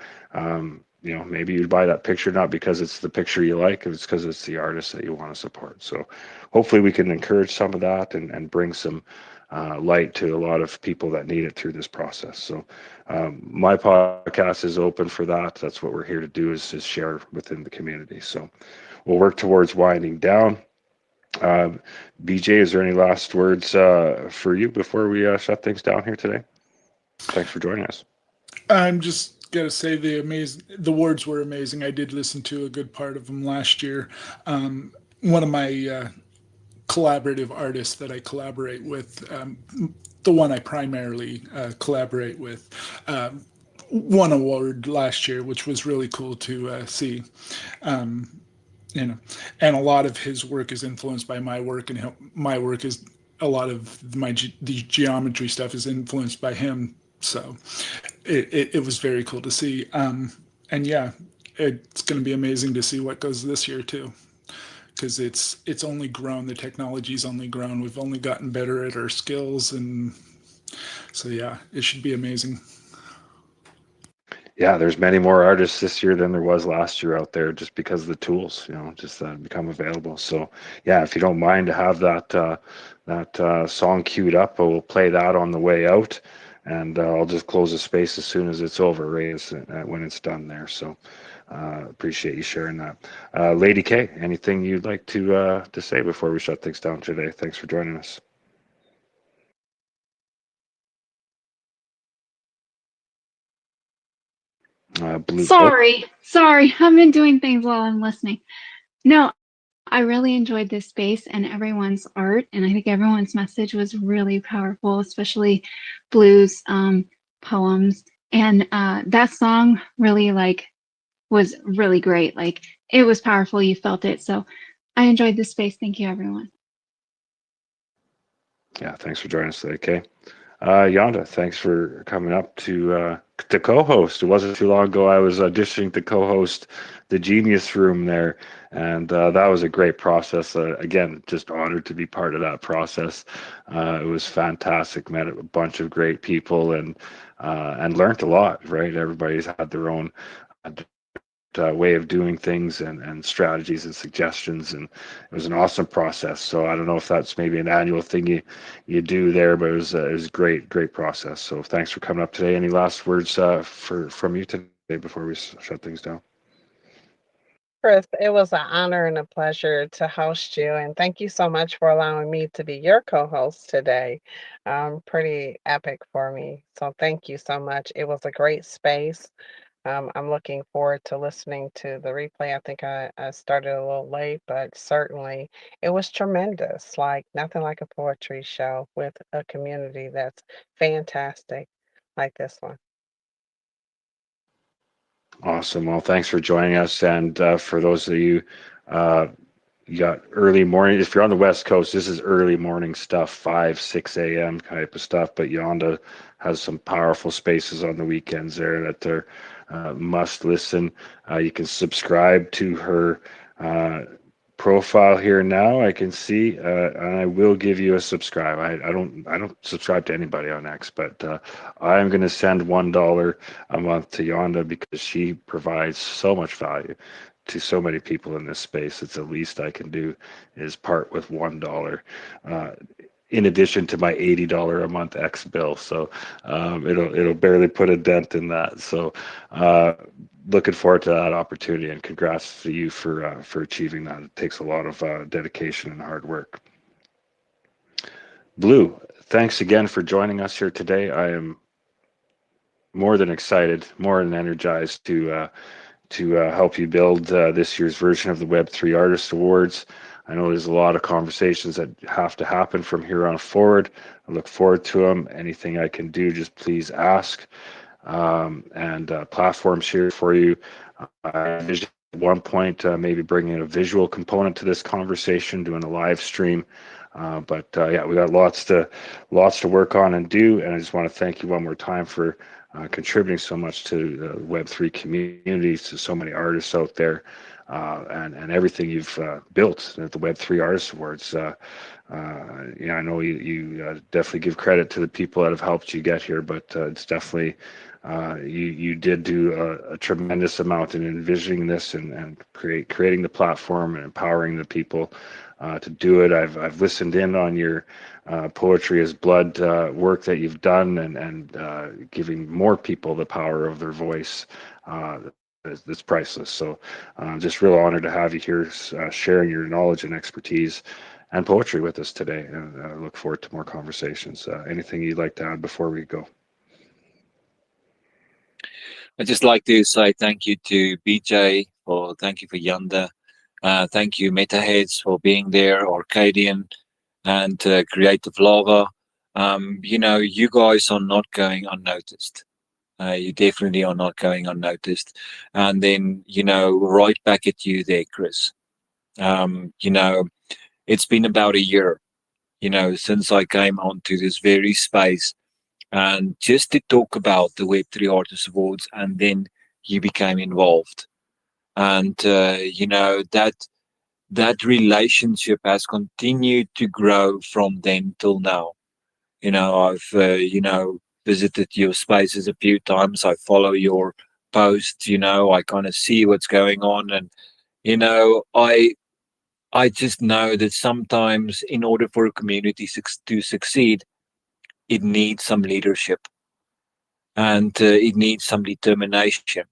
maybe you buy that picture not because it's the picture you like, it's because it's the artist that you want to support. So hopefully we can encourage some of that and bring some light to a lot of people that need it through this process. So my podcast is open for that. That's what we're here to do, is share within the community. So we'll work towards winding down. BJ, is there any last words for you before we shut things down here today? Thanks for joining us. I'm just gotta say the words were amazing. I did listen to a good part of them last year. One of my collaborative artists that I collaborate with, the one I primarily collaborate with, won an award last year, which was really cool to see. And a lot of his work is influenced by my work, and my work is a lot of the geometry stuff is influenced by him. So it was very cool to see. And yeah, it's going to be amazing to see what goes this year too, because it's only grown. The technology's only grown. We've only gotten better at our skills, and so yeah, it should be amazing. Yeah, there's many more artists this year than there was last year out there, just because of the tools, just become available. So yeah, if you don't mind to have that song queued up, we'll play that on the way out. And I'll just close the space as soon as it's over, right? When it's done there. So appreciate you sharing that. Lady K, anything you'd like to say before we shut things down today? Thanks for joining us. Blue. Sorry. I've been doing things while I'm listening. No, I really enjoyed this space and everyone's art, and I think everyone's message was really powerful, especially Blue's poems. And that song really was really great. It was powerful. You felt it. So I enjoyed this space. Thank you, everyone. Yeah, thanks for joining us today, Kay. Yonda, thanks for coming up to co-host. It wasn't too long ago I was auditioning to co-host the Genius Room there, and that was a great process. Again, just honored to be part of that process. It was fantastic. Met a bunch of great people and learned a lot. Right, everybody's had their own way of doing things and strategies and suggestions, and it was an awesome process. So I don't know if that's maybe an annual thing you do there, but it was great process. So thanks for coming up today. Any last words from you today before we shut things down? Chris, it was an honor and a pleasure to host you, and thank you so much for allowing me to be your co-host today. Pretty epic for me. So thank you so much. It was a great space. I'm looking forward to listening to the replay. I think I started a little late, but certainly it was tremendous. Like nothing like a poetry show with a community that's fantastic like this one. Awesome. Well, thanks for joining us. And for those of you, you got early morning. If you're on the West Coast, this is early morning stuff, 5, 6 a.m. type of stuff. But Yonda has some powerful spaces on the weekends there that are must listen. You can subscribe to her profile here now. I can see, and I will give you a subscribe. I don't subscribe to anybody on X, but I'm going to send $1 a month to Yonda because she provides so much value to so many people in this space. It's the least I can do is part with $1. In addition to my $80 a month X bill, so it'll barely put a dent in that. So looking forward to that opportunity, and congrats to you for achieving that. It takes a lot of dedication and hard work. Blue, thanks again for joining us here today. I am more than excited, more than energized to help you build this year's version of the Web3 Artist Awards. I know there's a lot of conversations that have to happen from here on forward. I look forward to them. Anything I can do, just please ask. And platforms here for you. I envision at one point maybe bringing a visual component to this conversation, doing a live stream. But yeah, we got lots to work on and do. And I just want to thank you one more time for contributing so much to the Web3 community, to so many artists out there, and everything you've built at the Web3 Artist Awards. Yeah, I know you definitely give credit to the people that have helped you get here, but it's definitely you did do a tremendous amount in envisioning this and creating the platform and empowering the people to do it. I've listened in on your Poetry is Blood work that you've done, and giving more people the power of their voice. It's priceless. So just real honored to have you here sharing your knowledge and expertise and poetry with us today. And I look forward to more conversations. Anything you'd like to add before we go? I'd just like to say thank you to BJ, thank you for Yanda, thank you Metaheads for being there, Arcadian, and Creative Lava. You guys are not going unnoticed. You definitely are not going unnoticed. And then, right back at you there, Chris. It's been about a year, since I came onto this very space, and just to talk about the Web3 Artist Awards, and then you became involved. And, that relationship has continued to grow from then till now. I've, visited your spaces a few times. I follow your posts, I kind of see what's going on. And, I just know that sometimes in order for a community to succeed, it needs some leadership, and it needs some determination,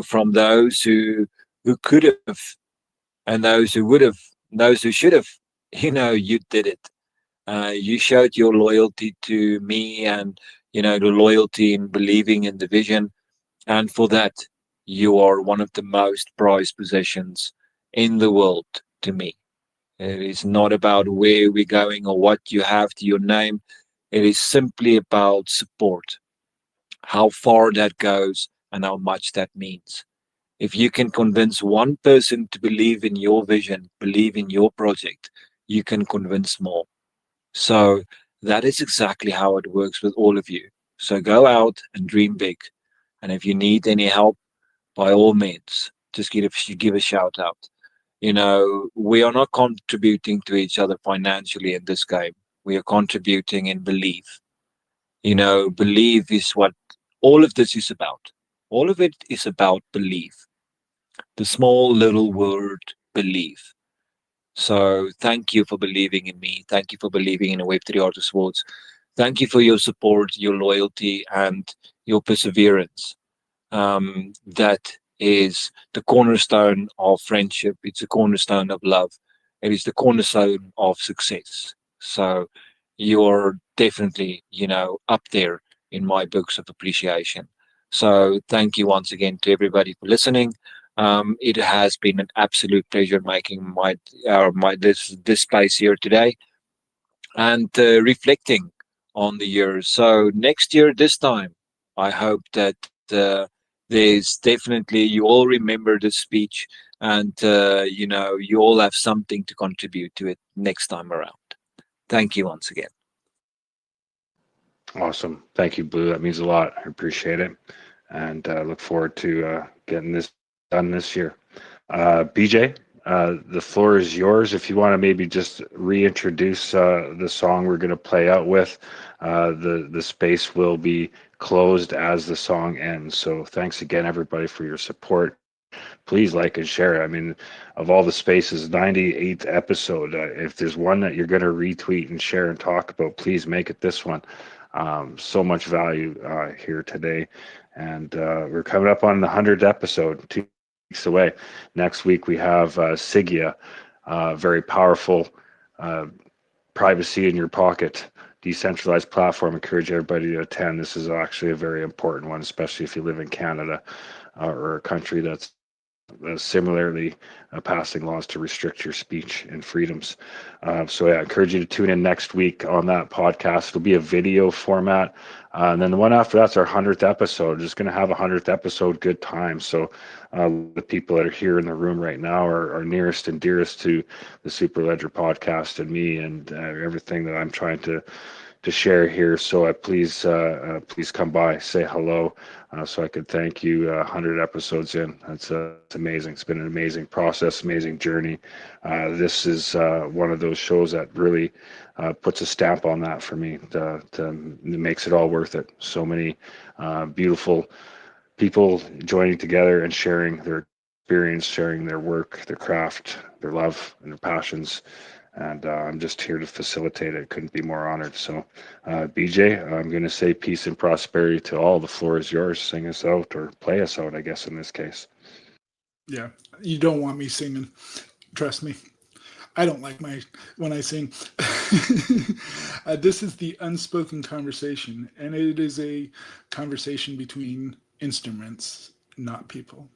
from those who could have, and those who would have, those who should have. You did it. You showed your loyalty to me, and the loyalty in believing in the vision, and for that you are one of the most prized possessions in the world to me. It is not about where we're going or what you have to your name. It is simply about support, how far that goes and how much that means. If you can convince one person to believe in your vision, believe in your project, you can convince more. So that is exactly how it works with all of you. So go out and dream big. And if you need any help, by all means, just give a shout out. We are not contributing to each other financially in this game. We are contributing in belief. Belief is what all of this is about. All of it is about belief. The small little word belief. So thank you for believing in me. Thank you for believing in the Web3 Artist Awards. Thank you for your support, your loyalty, and your perseverance. That is the cornerstone of friendship. It's the cornerstone of love. It is the cornerstone of success. So you're definitely, up there in my books of appreciation. So thank you once again to everybody for listening. It has been an absolute pleasure making this space here today, and reflecting on the year. So next year, this time, I hope that there's definitely, you all remember the speech, and you all have something to contribute to it next time around. Thank you once again. Awesome. Thank you, Blue. That means a lot. I appreciate it. And look forward to getting this done this year. BJ, the floor is yours. If you want to maybe just reintroduce the song we're going to play out with, the space will be closed as the song ends. So thanks again, everybody, for your support. Please like and share. I mean, of all the spaces, 98th episode, if there's one that you're going to retweet and share and talk about, please make it this one. So much value here today. And we're coming up on the 100th episode, 2 weeks away. Next week, we have Sigia, very powerful privacy in your pocket decentralized platform. Encourage everybody to attend. This is actually a very important one, especially if you live in Canada or a country that's similarly passing laws to restrict your speech and freedoms. So I encourage you to tune in next week on that podcast. It'll be a video format. And then the one after that's our 100th episode. Just going to have a 100th episode good time. So the people that are here in the room right now are nearest and dearest to the Superledger podcast and me and everything that I'm trying to share here. So please come by, say hello, so I could thank you. 100 episodes in, it's amazing. It's been an amazing process, amazing journey. This is one of those shows that really puts a stamp on that for me. It makes it all worth it. So many beautiful people joining together and sharing their experience, sharing their work, their craft, their love, and their passions. And I'm just here to facilitate it. Couldn't be more honored. So, BJ, I'm going to say peace and prosperity to all. The floor is yours. Sing us out or play us out, I guess, in this case. Yeah, you don't want me singing. Trust me. I don't like when I sing. This is the unspoken conversation, and it is a conversation between instruments, not people.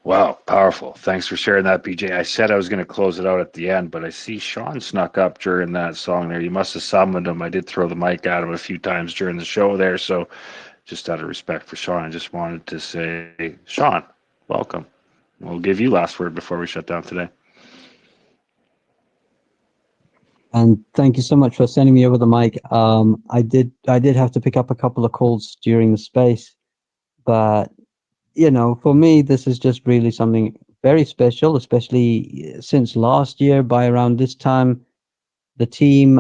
Wow, powerful. Thanks for sharing that, BJ. I said I was going to close it out at the end, but I see Sean snuck up during that song there. You must have summoned him. I did throw the mic at him a few times during the show there. So just out of respect for Sean, I just wanted to say, Sean, welcome. We'll give you last word before we shut down today. And thank you so much for sending me over the mic. I did have to pick up a couple of calls during the space, but for me, this is just really something very special, especially since last year by around this time, the team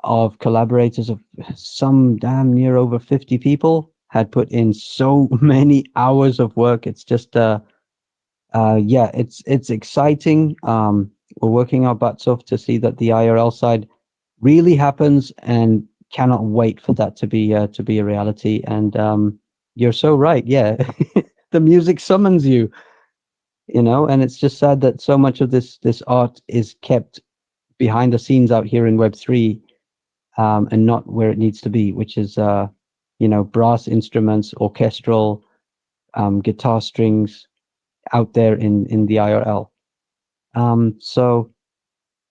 of collaborators of some damn near over 50 people had put in so many hours of work. It's just, it's exciting. We're working our butts off to see that the IRL side really happens, and cannot wait for that to be a reality. And you're so right. Yeah, the music summons you, and it's just sad that so much of this art is kept behind the scenes out here in Web3, and not where it needs to be, which is brass instruments, orchestral, guitar strings out there in the IRL. So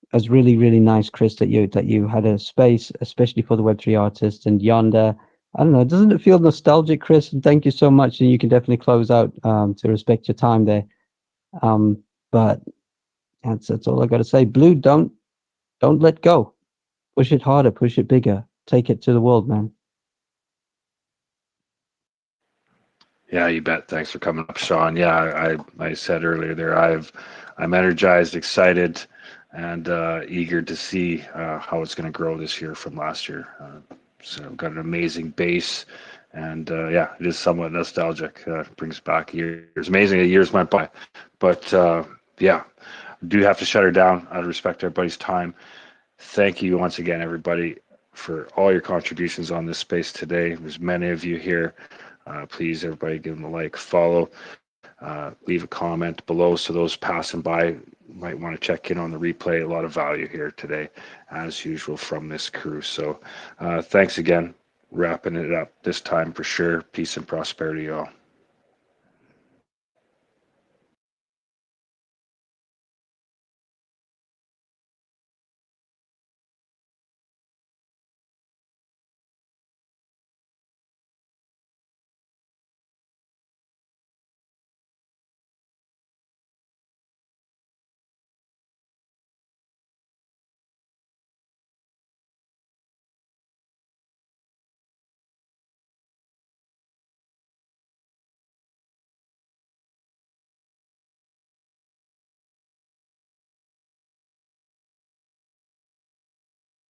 it was really, really nice, Chris, that you had a space, especially for the Web3 artists. And Yonder, I don't know, doesn't it feel nostalgic, Chris? And thank you so much. And you can definitely close out to respect your time there. But that's all I got to say. Blue, don't let go. Push it harder, push it bigger, take it to the world, man. Yeah, you bet. Thanks for coming up, Sean. Yeah, I said earlier there, I'm energized, excited, and eager to see how it's going to grow this year from last year. So I've got an amazing base, and it is somewhat nostalgic. Brings back years. Amazing that years went by, but I do have to shut her down out of respect to everybody's time. Thank you once again, everybody, for all your contributions on this space today. There's many of you here. Please, everybody, give them a like, follow, leave a comment below so those passing by might want to check in on the replay. A lot of value here today, as usual, from this crew. So thanks again. Wrapping it up this time for sure. Peace and prosperity, y'all.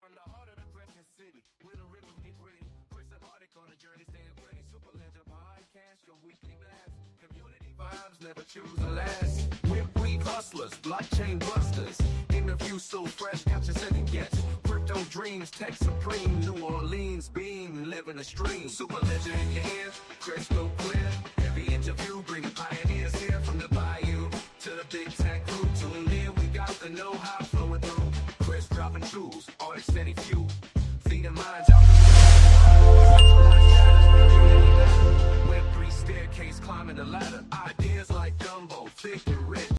From the heart of the Crescent City, with a rhythm get ready. Chris and Arctic on a journey, stay ready. Superledger Podcast, your weekly blast. Community vibes never choose the last. Web3 hustlers, blockchain busters. Interview so fresh, got your second guess. Crypto dreams, tech supreme. New Orleans beam, living a stream. Superledger in your hands, crystal clear. Every interview bringing pioneers here from the bayou to the big tech crew. Tune in, we got the know-how flowing through. Chris dropping jewels, all steady few. Feeding minds out. Web3 staircase climbing the ladder. Ideas like Dumbo, thick and rich.